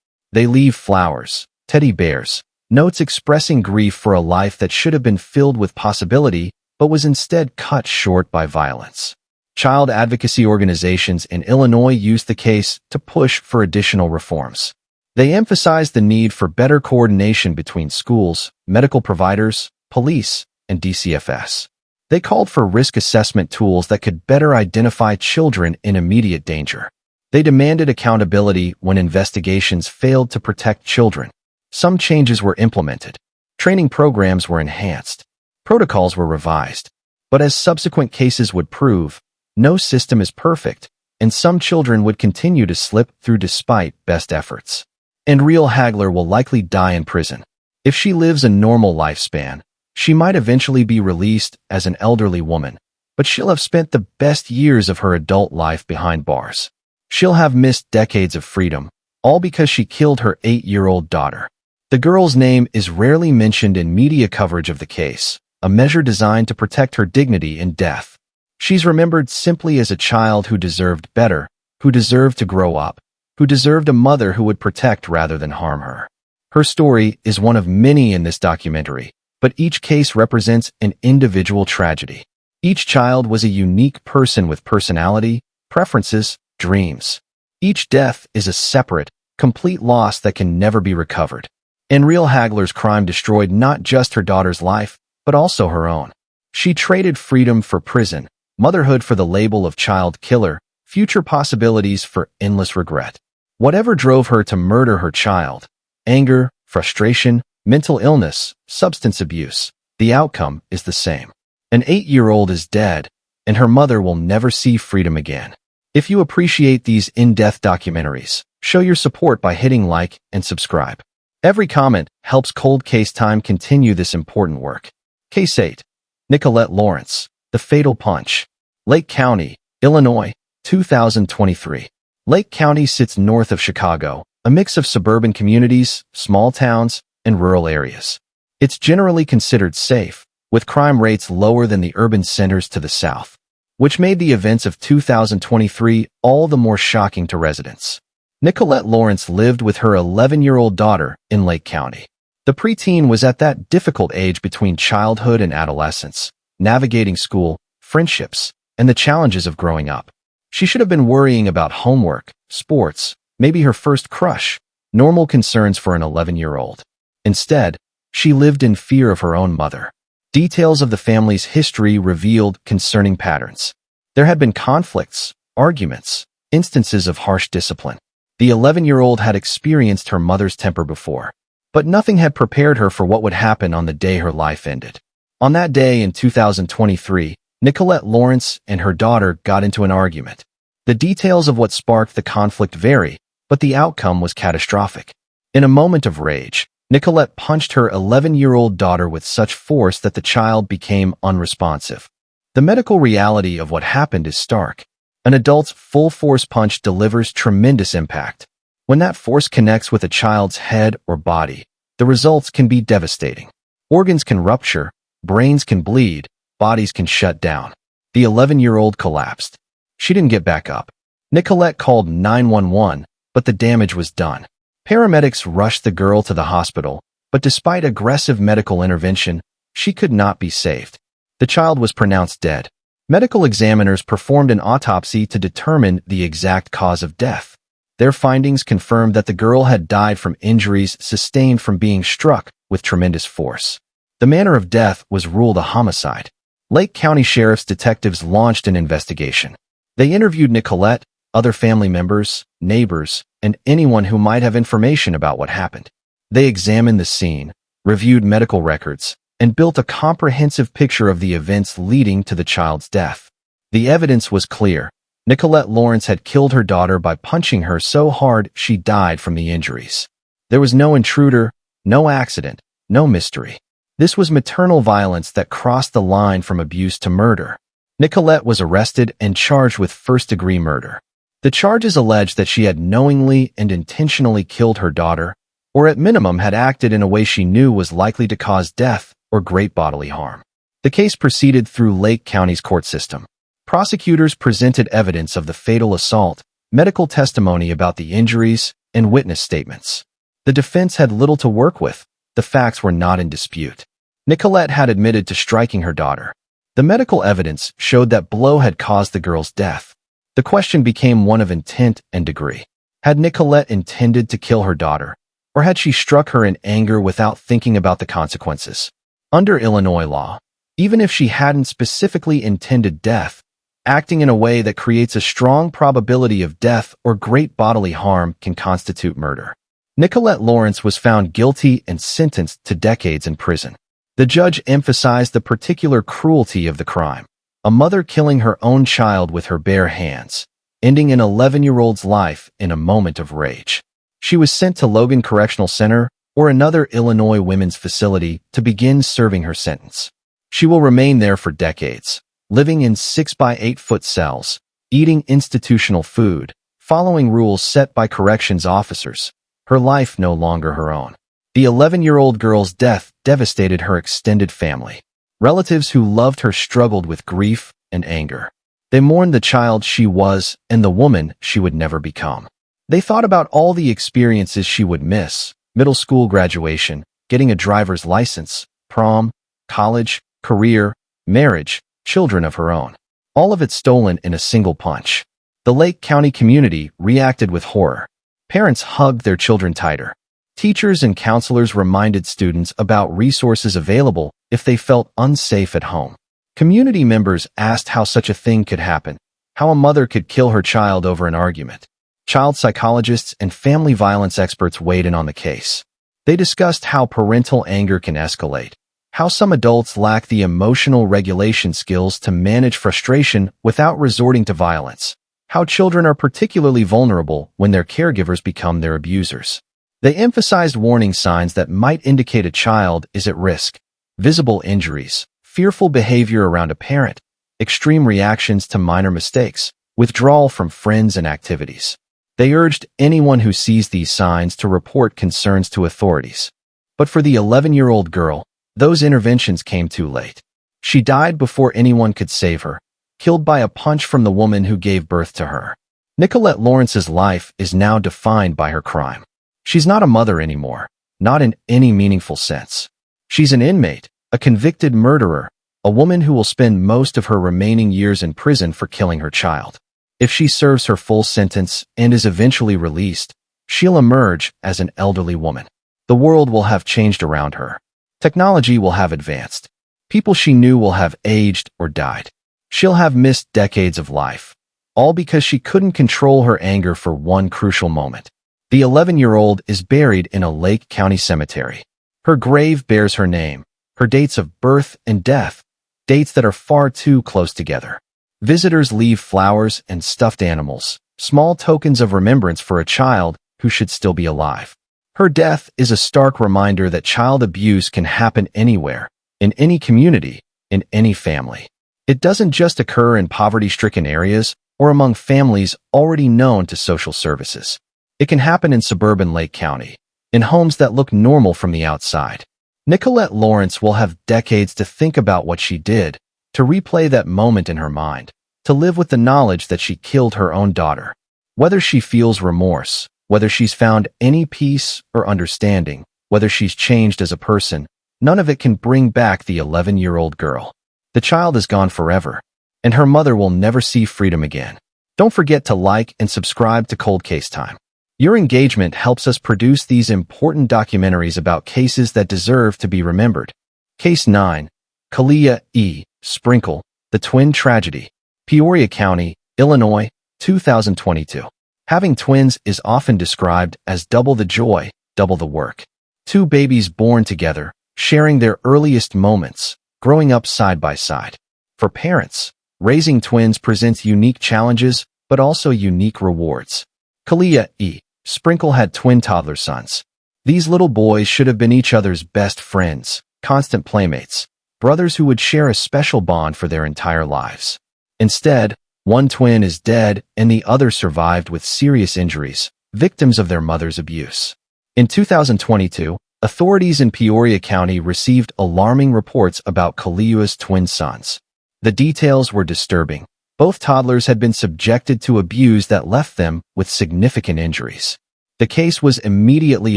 They leave flowers, teddy bears, notes expressing grief for a life that should have been filled with possibility but was instead cut short by violence. Child advocacy organizations in Illinois used the case to push for additional reforms. They emphasized the need for better coordination between schools, medical providers, police, and DCFS. They called for risk assessment tools that could better identify children in immediate danger. They demanded accountability when investigations failed to protect children. Some changes were implemented. Training programs were enhanced. Protocols were revised. But as subsequent cases would prove, no system is perfect, and some children would continue to slip through despite best efforts. Real Hagler will likely die in prison. If she lives a normal lifespan, she might eventually be released as an elderly woman, but she'll have spent the best years of her adult life behind bars. She'll have missed decades of freedom, all because she killed her 8-year-old daughter. The girl's name is rarely mentioned in media coverage of the case, a measure designed to protect her dignity in death. She's remembered simply as a child who deserved better, who deserved to grow up, who deserved a mother who would protect rather than harm her. Her story is one of many in this documentary, but each case represents an individual tragedy. Each child was a unique person with personality, preferences, dreams. Each death is a separate, complete loss that can never be recovered. Real Hagler's crime destroyed not just her daughter's life, but also her own. She traded freedom for prison, motherhood for the label of child killer, future possibilities for endless regret. Whatever drove her to murder her child, anger, frustration, mental illness, substance abuse, the outcome is the same. An 8-year-old is dead, and her mother will never see freedom again. If you appreciate these in-depth documentaries, show your support by hitting like and subscribe. Every comment helps Cold Case Time continue this important work. Case 8. Nicolette Lawrence, The Fatal Punch. Lake County, Illinois, 2023. Lake County sits north of Chicago, a mix of suburban communities, small towns, and rural areas. It's generally considered safe, with crime rates lower than the urban centers to the south, which made the events of 2023 all the more shocking to residents. Nicolette Lawrence lived with her 11-year-old daughter in Lake County. The preteen was at that difficult age between childhood and adolescence, navigating school, friendships, and the challenges of growing up. She should have been worrying about homework, sports, maybe her first crush, normal concerns for an 11-year-old. Instead, she lived in fear of her own mother. Details of the family's history revealed concerning patterns. There had been conflicts, arguments, instances of harsh discipline. The 11-year-old had experienced her mother's temper before, but nothing had prepared her for what would happen on the day her life ended. On that day in 2023, Nicolette Lawrence and her daughter got into an argument. The details of what sparked the conflict vary, but the outcome was catastrophic. In a moment of rage, Nicolette punched her 11-year-old daughter with such force that the child became unresponsive. The medical reality of what happened is stark. An adult's full-force punch delivers tremendous impact. When that force connects with a child's head or body, the results can be devastating. Organs can rupture, brains can bleed, bodies can shut down. The 11-year-old collapsed. She didn't get back up. Nicolette called 911, but the damage was done. Paramedics rushed the girl to the hospital, but despite aggressive medical intervention, she could not be saved. The child was pronounced dead. Medical examiners performed an autopsy to determine the exact cause of death. Their findings confirmed that the girl had died from injuries sustained from being struck with tremendous force. The manner of death was ruled a homicide. Lake County Sheriff's detectives launched an investigation. They interviewed Nicolette, other family members, neighbors, and anyone who might have information about what happened. They examined the scene, reviewed medical records, and built a comprehensive picture of the events leading to the child's death. The evidence was clear. Nicolette Lawrence had killed her daughter by punching her so hard she died from the injuries. There was no intruder, no accident, no mystery. This was maternal violence that crossed the line from abuse to murder. Nicolette was arrested and charged with first-degree murder. The charges alleged that she had knowingly and intentionally killed her daughter, or at minimum had acted in a way she knew was likely to cause death or great bodily harm. The case proceeded through Lake County's court system. Prosecutors presented evidence of the fatal assault, medical testimony about the injuries, and witness statements. The defense had little to work with. The facts were not in dispute. Nicolette had admitted to striking her daughter. The medical evidence showed that blow had caused the girl's death. The question became one of intent and degree. Had Nicolette intended to kill her daughter, or had she struck her in anger without thinking about the consequences? Under Illinois law, even if she hadn't specifically intended death, acting in a way that creates a strong probability of death or great bodily harm can constitute murder. Nicolette Lawrence was found guilty and sentenced to decades in prison. The judge emphasized the particular cruelty of the crime, a mother killing her own child with her bare hands, ending an 11-year-old's life in a moment of rage. She was sent to Logan Correctional Center or another Illinois women's facility to begin serving her sentence. She will remain there for decades, living in 6-by-8-foot cells, eating institutional food, following rules set by corrections officers, her life no longer her own. The 11-year-old girl's death devastated her extended family. Relatives who loved her struggled with grief and anger. They mourned the child she was and the woman she would never become. They thought about all the experiences she would miss, middle school graduation, getting a driver's license, prom, college, career, marriage, children of her own. All of it stolen in a single punch. The Lake County community reacted with horror. Parents hugged their children tighter. Teachers and counselors reminded students about resources available if they felt unsafe at home. Community members asked how such a thing could happen, how a mother could kill her child over an argument. Child psychologists and family violence experts weighed in on the case. They discussed how parental anger can escalate, how some adults lack the emotional regulation skills to manage frustration without resorting to violence, how children are particularly vulnerable when their caregivers become their abusers. They emphasized warning signs that might indicate a child is at risk: visible injuries, fearful behavior around a parent, extreme reactions to minor mistakes, withdrawal from friends and activities. They urged anyone who sees these signs to report concerns to authorities. But for the 11-year-old girl, those interventions came too late. She died before anyone could save her, killed by a punch from the woman who gave birth to her. Nicolette Lawrence's life is now defined by her crime. She's not a mother anymore, not in any meaningful sense. She's an inmate, a convicted murderer, a woman who will spend most of her remaining years in prison for killing her child. If she serves her full sentence and is eventually released, she'll emerge as an elderly woman. The world will have changed around her. Technology will have advanced. People she knew will have aged or died. She'll have missed decades of life, all because she couldn't control her anger for one crucial moment. The 11-year-old is buried in a Lake County cemetery. Her grave bears her name, her dates of birth and death, dates that are far too close together. Visitors leave flowers and stuffed animals, small tokens of remembrance for a child who should still be alive. Her death is a stark reminder that child abuse can happen anywhere, in any community, in any family. It doesn't just occur in poverty-stricken areas or among families already known to social services. It can happen in suburban Lake County, in homes that look normal from the outside. Nicolette Lawrence will have decades to think about what she did, to replay that moment in her mind, to live with the knowledge that she killed her own daughter. Whether she feels remorse, whether she's found any peace or understanding, whether she's changed as a person, none of it can bring back the 11-year-old girl. The child is gone forever, and her mother will never see freedom again. Don't forget to like and subscribe to Cold Case Time. Your engagement helps us produce these important documentaries about cases that deserve to be remembered. Case 9. Kalia E. Sprinkle, the Twin Tragedy. Peoria County, Illinois, 2022. Having twins is often described as double the joy, double the work. Two babies born together, sharing their earliest moments, growing up side by side. For parents, raising twins presents unique challenges, but also unique rewards. Kalia E. Sprinkle had twin toddler sons. These little boys should have been each other's best friends, constant playmates, brothers who would share a special bond for their entire lives. Instead, one twin is dead and the other survived with serious injuries, victims of their mother's abuse. In 2022, authorities in Peoria County received alarming reports about Kalia's twin sons. The details were disturbing. Both toddlers had been subjected to abuse that left them with significant injuries. The case was immediately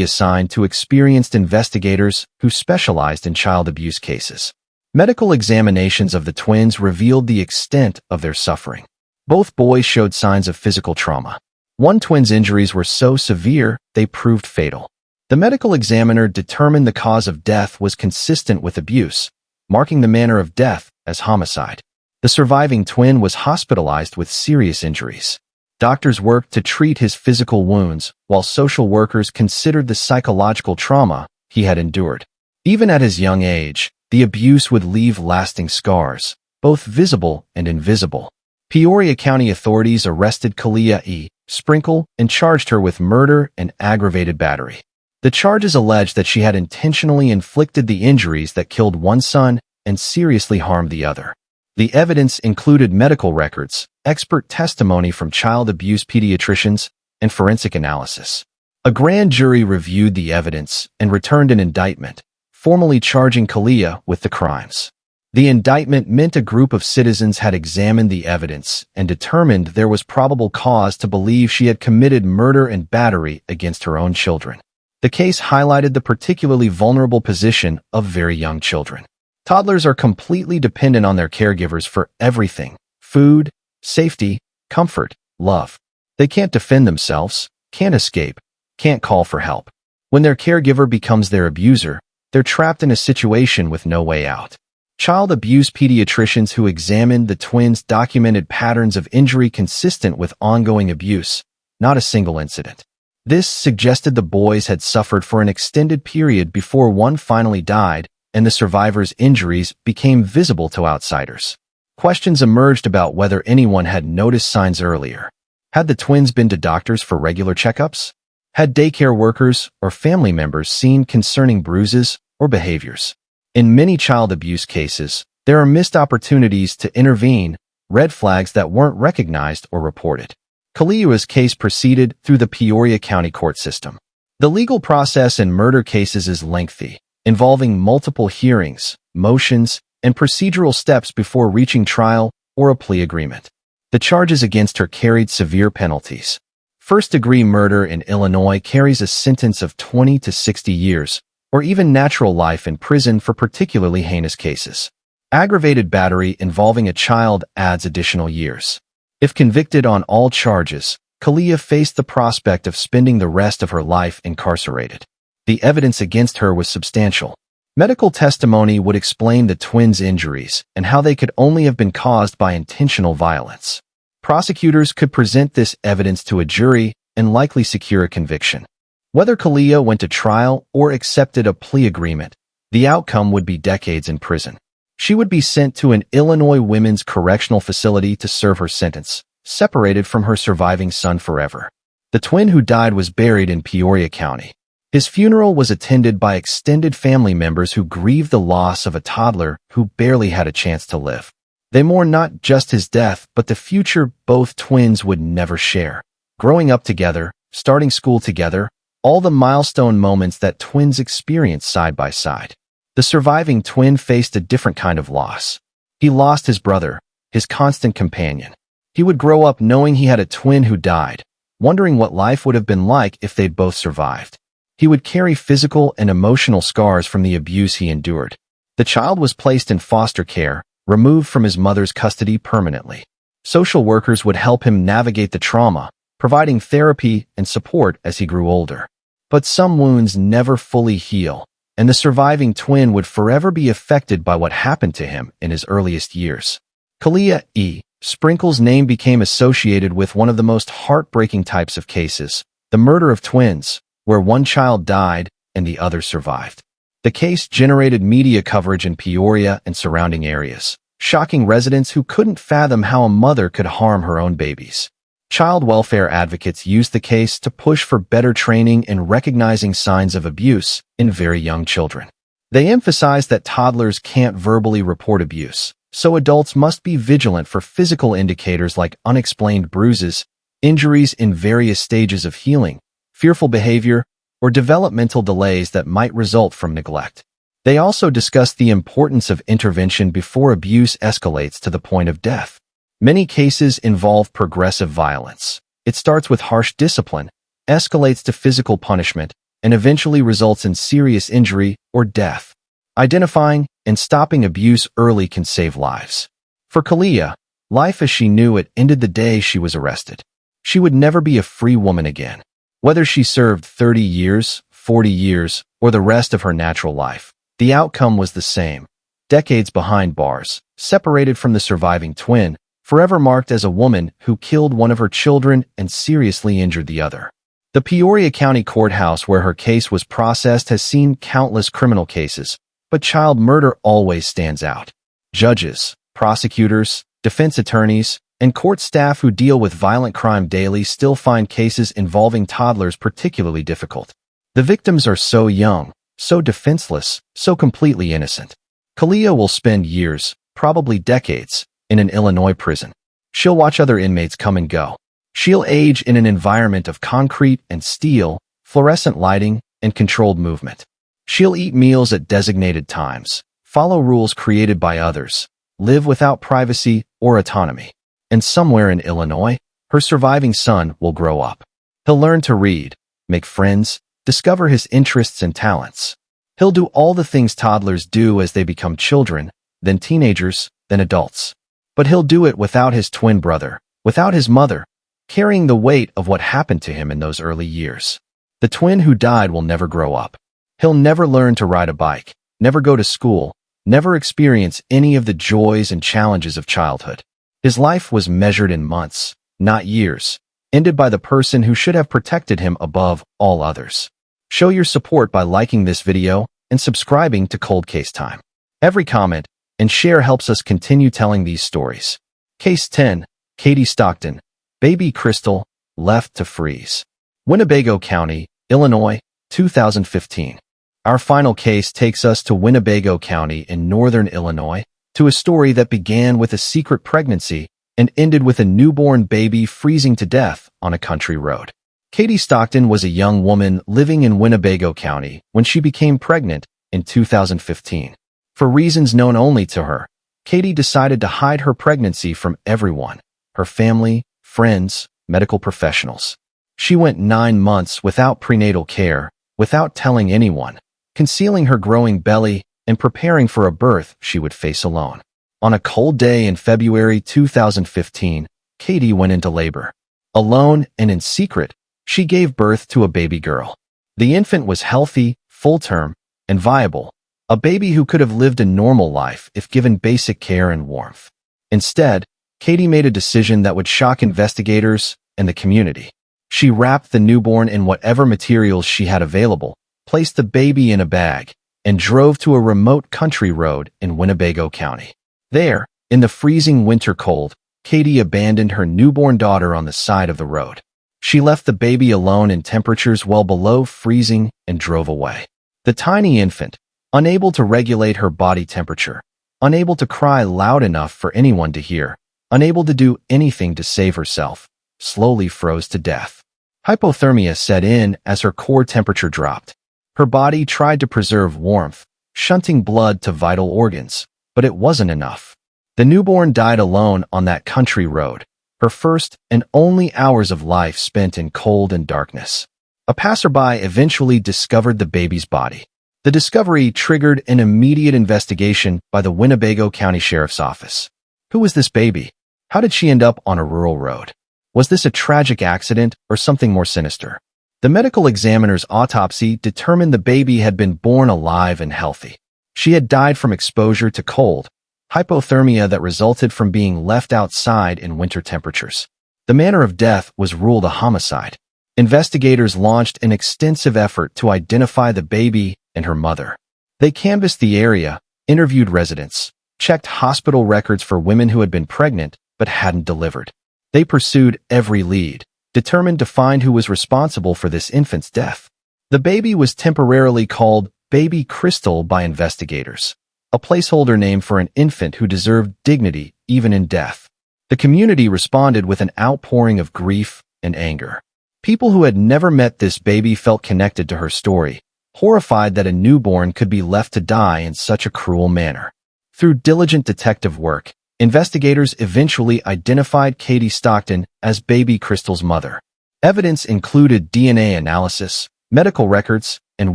assigned to experienced investigators who specialized in child abuse cases. Medical examinations of the twins revealed the extent of their suffering. Both boys showed signs of physical trauma. One twin's injuries were so severe, they proved fatal. The medical examiner determined the cause of death was consistent with abuse, marking the manner of death as homicide. The surviving twin was hospitalized with serious injuries. Doctors worked to treat his physical wounds, while social workers considered the psychological trauma he had endured. Even at his young age, the abuse would leave lasting scars, both visible and invisible. Peoria County authorities arrested Kalia E. Sprinkle and charged her with murder and aggravated battery. The charges alleged that she had intentionally inflicted the injuries that killed one son and seriously harmed the other. The evidence included medical records, expert testimony from child abuse pediatricians, and forensic analysis. A grand jury reviewed the evidence and returned an indictment, formally charging Kalia with the crimes. The indictment meant a group of citizens had examined the evidence and determined there was probable cause to believe she had committed murder and battery against her own children. The case highlighted the particularly vulnerable position of very young children. Toddlers are completely dependent on their caregivers for everything: food, safety, comfort, love. They can't defend themselves, can't escape, can't call for help. When their caregiver becomes their abuser, they're trapped in a situation with no way out. Child abuse pediatricians who examined the twins documented patterns of injury consistent with ongoing abuse, not a single incident. This suggested the boys had suffered for an extended period before one finally died, and the survivors' injuries became visible to outsiders. Questions emerged about whether anyone had noticed signs earlier. Had the twins been to doctors for regular checkups? Had daycare workers or family members seen concerning bruises or behaviors? In many child abuse cases, there are missed opportunities to intervene, red flags that weren't recognized or reported. Kaliua's case proceeded through the Peoria County court system. The legal process in murder cases is lengthy, involving multiple hearings, motions, and procedural steps before reaching trial or a plea agreement. The charges against her carried severe penalties. First-degree murder in Illinois carries a sentence of 20 to 60 years, or even natural life in prison for particularly heinous cases. Aggravated battery involving a child adds additional years. If convicted on all charges, Kalia faced the prospect of spending the rest of her life incarcerated. The evidence against her was substantial. Medical testimony would explain the twins' injuries and how they could only have been caused by intentional violence. Prosecutors could present this evidence to a jury and likely secure a conviction. Whether Kalia went to trial or accepted a plea agreement, the outcome would be decades in prison. She would be sent to an Illinois women's correctional facility to serve her sentence, separated from her surviving son forever. The twin who died was buried in Peoria County. His funeral was attended by extended family members who grieved the loss of a toddler who barely had a chance to live. They mourned not just his death, but the future both twins would never share. Growing up together, starting school together, all the milestone moments that twins experienced side by side. The surviving twin faced a different kind of loss. He lost his brother, his constant companion. He would grow up knowing he had a twin who died, wondering what life would have been like if they'd both survived. He would carry physical and emotional scars from the abuse he endured. The child was placed in foster care, removed from his mother's custody permanently. Social workers would help him navigate the trauma, providing therapy and support as he grew older. But some wounds never fully heal, and the surviving twin would forever be affected by what happened to him in his earliest years. Kalia E. Sprinkle's name became associated with one of the most heartbreaking types of cases, the murder of twins, where one child died and the other survived. The case generated media coverage in Peoria and surrounding areas, shocking residents who couldn't fathom how a mother could harm her own babies. Child welfare advocates used the case to push for better training in recognizing signs of abuse in very young children. They emphasized that toddlers can't verbally report abuse, so adults must be vigilant for physical indicators like unexplained bruises, injuries in various stages of healing, fearful behavior, or developmental delays that might result from neglect. They also discussed the importance of intervention before abuse escalates to the point of death. Many cases involve progressive violence. It starts with harsh discipline, escalates to physical punishment, and eventually results in serious injury or death. Identifying and stopping abuse early can save lives. For Kalia, life as she knew it ended the day she was arrested. She would never be a free woman again. Whether she served 30 years, 40 years, or the rest of her natural life, the outcome was the same. Decades behind bars, separated from the surviving twin, forever marked as a woman who killed one of her children and seriously injured the other. The Peoria County Courthouse where her case was processed has seen countless criminal cases, but child murder always stands out. Judges, prosecutors, defense attorneys, and court staff who deal with violent crime daily still find cases involving toddlers particularly difficult. The victims are so young, so defenseless, so completely innocent. Kalia will spend years, probably decades, in an Illinois prison. She'll watch other inmates come and go. She'll age in an environment of concrete and steel, fluorescent lighting, and controlled movement. She'll eat meals at designated times, follow rules created by others, live without privacy or autonomy. And somewhere in Illinois, her surviving son will grow up. He'll learn to read, make friends, discover his interests and talents. He'll do all the things toddlers do as they become children, then teenagers, then adults. But he'll do it without his twin brother, without his mother, carrying the weight of what happened to him in those early years. The twin who died will never grow up. He'll never learn to ride a bike, never go to school, never experience any of the joys and challenges of childhood. His life was measured in months, not years, ended by the person who should have protected him above all others. Show your support by liking this video and subscribing to Cold Case Time. Every comment and share helps us continue telling these stories. Case 10, Katie Stockton, Baby Crystal, Left to Freeze. Winnebago County, Illinois, 2015. Our final case takes us to Winnebago County in northern Illinois, to a story that began with a secret pregnancy and ended with a newborn baby freezing to death on a country road. Katie Stockton was a young woman living in Winnebago County when she became pregnant in 2015. For reasons known only to her, Katie decided to hide her pregnancy from everyone, her family, friends, medical professionals. She went 9 months without prenatal care, without telling anyone, concealing her growing belly and preparing for a birth she would face alone. On a cold day in February 2015, Katie went into labor. Alone and in secret, she gave birth to a baby girl. The infant was healthy, full-term, and viable, a baby who could have lived a normal life if given basic care and warmth. Instead, Katie made a decision that would shock investigators and the community. She wrapped the newborn in whatever materials she had available, placed the baby in a bag, and drove to a remote country road in Winnebago County. There, in the freezing winter cold, Katie abandoned her newborn daughter on the side of the road. She left the baby alone in temperatures well below freezing and drove away. The tiny infant, unable to regulate her body temperature, unable to cry loud enough for anyone to hear, unable to do anything to save herself, slowly froze to death. Hypothermia set in as her core temperature dropped. Her body tried to preserve warmth, shunting blood to vital organs, but it wasn't enough. The newborn died alone on that country road, her first and only hours of life spent in cold and darkness. A passerby eventually discovered the baby's body. The discovery triggered an immediate investigation by the Winnebago County Sheriff's Office. Who was this baby? How did she end up on a rural road? Was this a tragic accident or something more sinister? The medical examiner's autopsy determined the baby had been born alive and healthy. She had died from exposure to cold, hypothermia that resulted from being left outside in winter temperatures. The manner of death was ruled a homicide. Investigators launched an extensive effort to identify the baby and her mother. They canvassed the area, interviewed residents, checked hospital records for women who had been pregnant but hadn't delivered. They pursued every lead, determined to find who was responsible for this infant's death. The baby was temporarily called Baby Crystal by investigators, a placeholder name for an infant who deserved dignity even in death. The community responded with an outpouring of grief and anger. People who had never met this baby felt connected to her story, horrified that a newborn could be left to die in such a cruel manner. Through diligent detective work, investigators eventually identified Katie Stockton as Baby Crystal's mother. Evidence included DNA analysis, medical records, and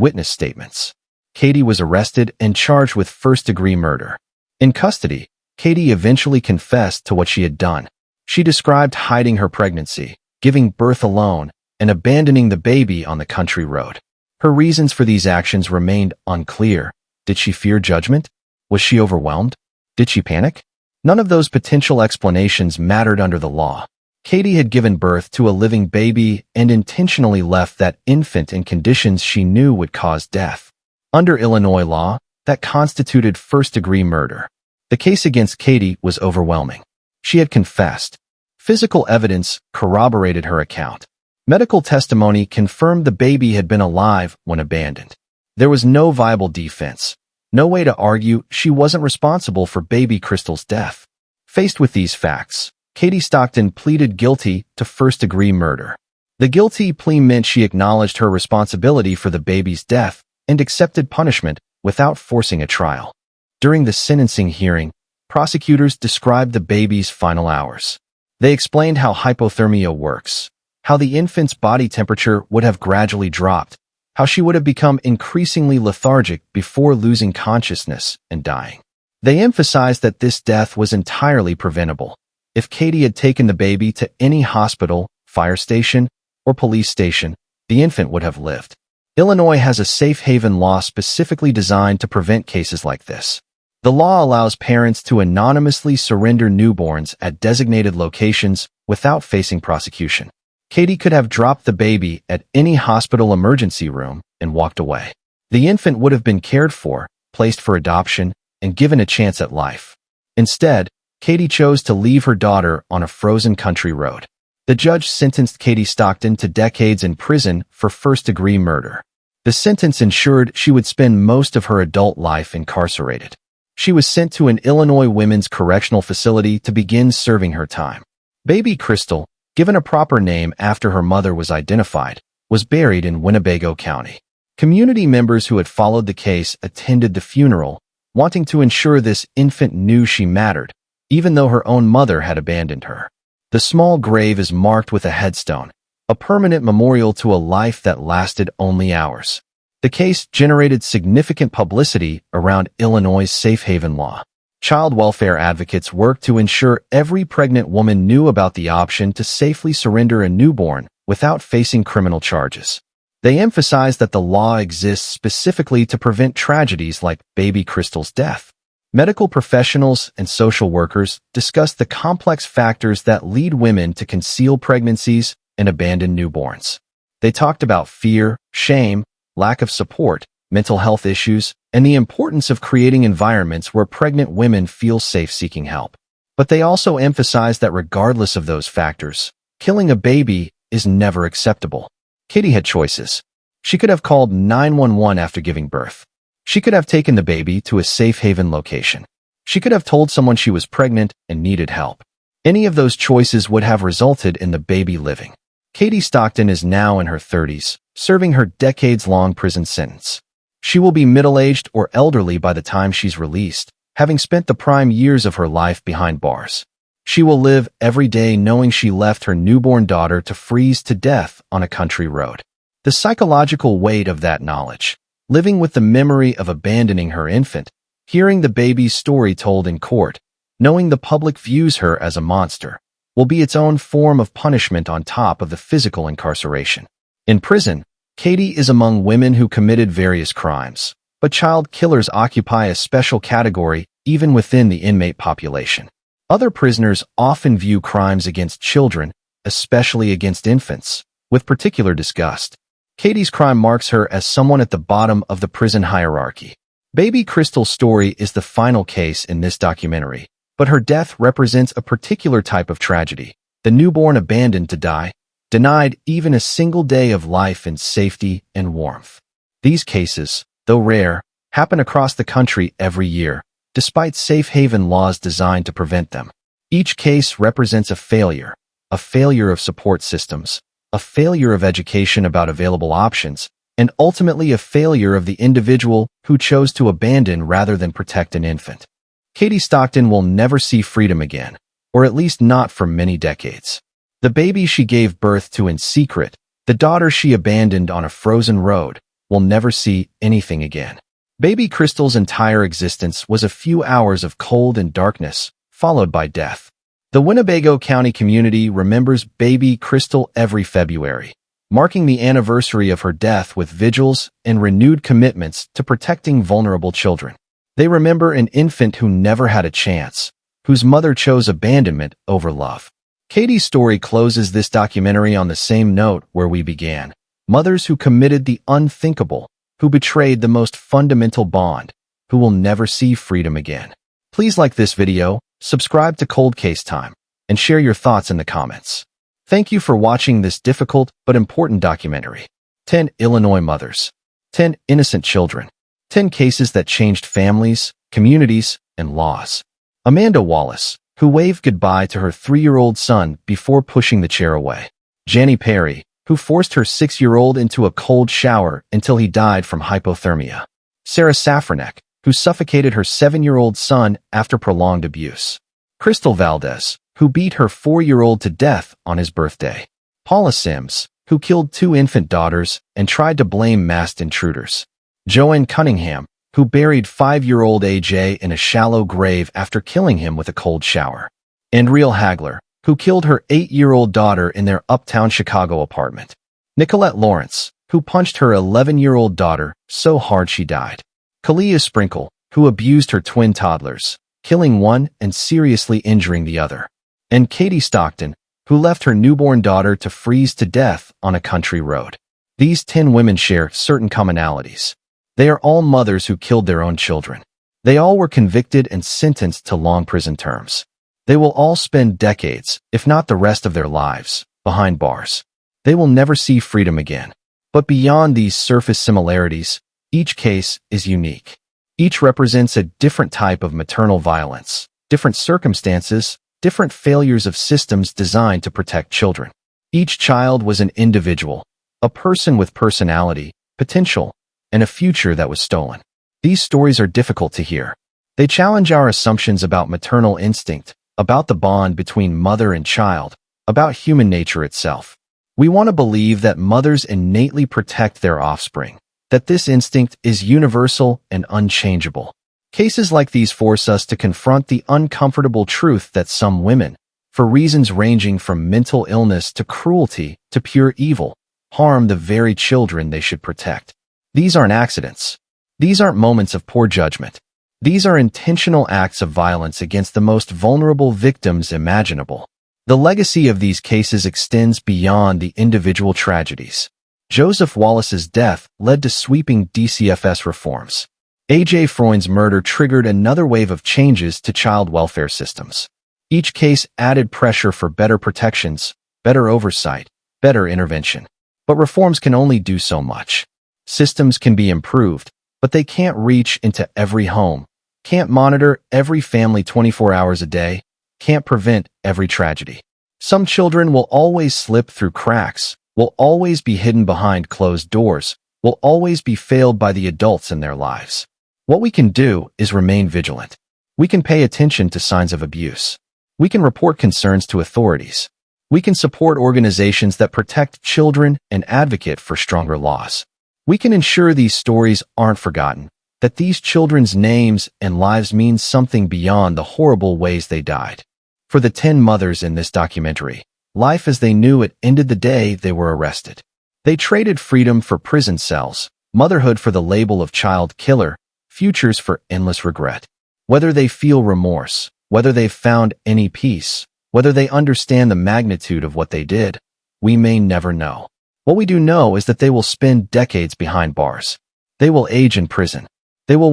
witness statements. Katie was arrested and charged with first-degree murder. In custody, Katie eventually confessed to what she had done. She described hiding her pregnancy, giving birth alone, and abandoning the baby on the country road. Her reasons for these actions remained unclear. Did she fear judgment? Was she overwhelmed? Did she panic? None of those potential explanations mattered under the law. Katie had given birth to a living baby and intentionally left that infant in conditions she knew would cause death. Under Illinois law, that constituted first-degree murder. The case against Katie was overwhelming. She had confessed. Physical evidence corroborated her account. Medical testimony confirmed the baby had been alive when abandoned. There was no viable defense. No way to argue she wasn't responsible for Baby Crystal's death. Faced with these facts, Katie Stockton pleaded guilty to first-degree murder. The guilty plea meant she acknowledged her responsibility for the baby's death and accepted punishment without forcing a trial. During the sentencing hearing, prosecutors described the baby's final hours. They explained how hypothermia works, how the infant's body temperature would have gradually dropped, how she would have become increasingly lethargic before losing consciousness and dying. They emphasized that this death was entirely preventable. If Katie had taken the baby to any hospital, fire station, or police station, the infant would have lived. Illinois has a safe haven law specifically designed to prevent cases like this. The law allows parents to anonymously surrender newborns at designated locations without facing prosecution. Katie could have dropped the baby at any hospital emergency room and walked away. The infant would have been cared for, placed for adoption, and given a chance at life. Instead, Katie chose to leave her daughter on a frozen country road. The judge sentenced Katie Stockton to decades in prison for first-degree murder. The sentence ensured she would spend most of her adult life incarcerated. She was sent to an Illinois women's correctional facility to begin serving her time. Baby Crystal, given a proper name after her mother was identified, was buried in Winnebago County. Community members who had followed the case attended the funeral, wanting to ensure this infant knew she mattered, even though her own mother had abandoned her. The small grave is marked with a headstone, a permanent memorial to a life that lasted only hours. The case generated significant publicity around Illinois' safe haven law. Child welfare advocates worked to ensure every pregnant woman knew about the option to safely surrender a newborn without facing criminal charges. They emphasized that the law exists specifically to prevent tragedies like baby Crystal's death. Medical professionals and social workers discussed the complex factors that lead women to conceal pregnancies and abandon newborns. They talked about fear, shame, lack of support, mental health issues, and the importance of creating environments where pregnant women feel safe seeking help. But they also emphasized that regardless of those factors, killing a baby is never acceptable. Katie had choices. She could have called 911 after giving birth. She could have taken the baby to a safe haven location. She could have told someone she was pregnant and needed help. Any of those choices would have resulted in the baby living. Katie Stockton is now in her 30s, serving her decades-long prison sentence. She will be middle-aged or elderly by the time she's released, having spent the prime years of her life behind bars. She will live every day knowing she left her newborn daughter to freeze to death on a country road. The psychological weight of that knowledge, living with the memory of abandoning her infant, hearing the baby's story told in court, knowing the public views her as a monster, will be its own form of punishment on top of the physical incarceration. In prison, Katie is among women who committed various crimes, but child killers occupy a special category even within the inmate population. Other prisoners often view crimes against children, especially against infants, with particular disgust. Katie's crime marks her as someone at the bottom of the prison hierarchy. Baby Crystal's story is the final case in this documentary, but her death represents a particular type of tragedy, the newborn abandoned to die, denied even a single day of life in safety and warmth. These cases, though rare, happen across the country every year, despite safe haven laws designed to prevent them. Each case represents a failure of support systems, a failure of education about available options, and ultimately a failure of the individual who chose to abandon rather than protect an infant. Katie Stockton will never see freedom again, or at least not for many decades. The baby she gave birth to in secret, the daughter she abandoned on a frozen road, will never see anything again. Baby Crystal's entire existence was a few hours of cold and darkness, followed by death. The Winnebago County community remembers baby Crystal every February, marking the anniversary of her death with vigils and renewed commitments to protecting vulnerable children. They remember an infant who never had a chance, whose mother chose abandonment over love. Katie's story closes this documentary on the same note where we began. Mothers who committed the unthinkable, who betrayed the most fundamental bond, who will never see freedom again. Please like this video, subscribe to Cold Case Time, and share your thoughts in the comments. Thank you for watching this difficult but important documentary. 10 Illinois mothers. 10 innocent children. 10 cases that changed families, communities, and laws. Amanda Wallace, who waved goodbye to her 3-year-old son before pushing the chair away. Jannie Perry, who forced her 6-year-old into a cold shower until he died from hypothermia. Sarah Safranek, who suffocated her 7-year-old son after prolonged abuse. Crystal Valdez, who beat her 4-year-old to death on his birthday. Paula Sims, who killed 2 infant daughters and tried to blame masked intruders. JoAnn Cunningham, who buried 5-year-old AJ in a shallow grave after killing him with a cold shower. And Real Hagler, who killed her 8-year-old daughter in their uptown Chicago apartment. Nicolette Lawrence, who punched her 11-year-old daughter so hard she died. Kalia Sprinkle, who abused her twin toddlers, killing one and seriously injuring the other. And Katie Stockton, who left her newborn daughter to freeze to death on a country road. These 10 women share certain commonalities. They are all mothers who killed their own children. They all were convicted and sentenced to long prison terms. They will all spend decades, if not the rest of their lives, behind bars. They will never see freedom again. But beyond these surface similarities, each case is unique. Each represents a different type of maternal violence, different circumstances, different failures of systems designed to protect children. Each child was an individual, a person with personality, potential, and a future that was stolen. These stories are difficult to hear. They challenge our assumptions about maternal instinct, about the bond between mother and child, about human nature itself. We want to believe that mothers innately protect their offspring, that this instinct is universal and unchangeable. Cases like these force us to confront the uncomfortable truth that some women, for reasons ranging from mental illness to cruelty to pure evil, harm the very children they should protect. These aren't accidents. These aren't moments of poor judgment. These are intentional acts of violence against the most vulnerable victims imaginable. The legacy of these cases extends beyond the individual tragedies. Joseph Wallace's death led to sweeping DCFS reforms. A.J. Freund's murder triggered another wave of changes to child welfare systems. Each case added pressure for better protections, better oversight, better intervention. But reforms can only do so much. Systems can be improved, but they can't reach into every home, can't monitor every family 24 hours a day, can't prevent every tragedy. Some children will always slip through cracks, will always be hidden behind closed doors, will always be failed by the adults in their lives. What we can do is remain vigilant. We can pay attention to signs of abuse. We can report concerns to authorities. We can support organizations that protect children and advocate for stronger laws. We can ensure these stories aren't forgotten, that these children's names and lives mean something beyond the horrible ways they died. For the 10 mothers in this documentary, life as they knew it ended the day they were arrested. They traded freedom for prison cells, motherhood for the label of child killer, futures for endless regret. Whether they feel remorse, whether they've found any peace, whether they understand the magnitude of what they did, we may never know. What we do know is that they will spend decades behind bars. They will age in prison. They will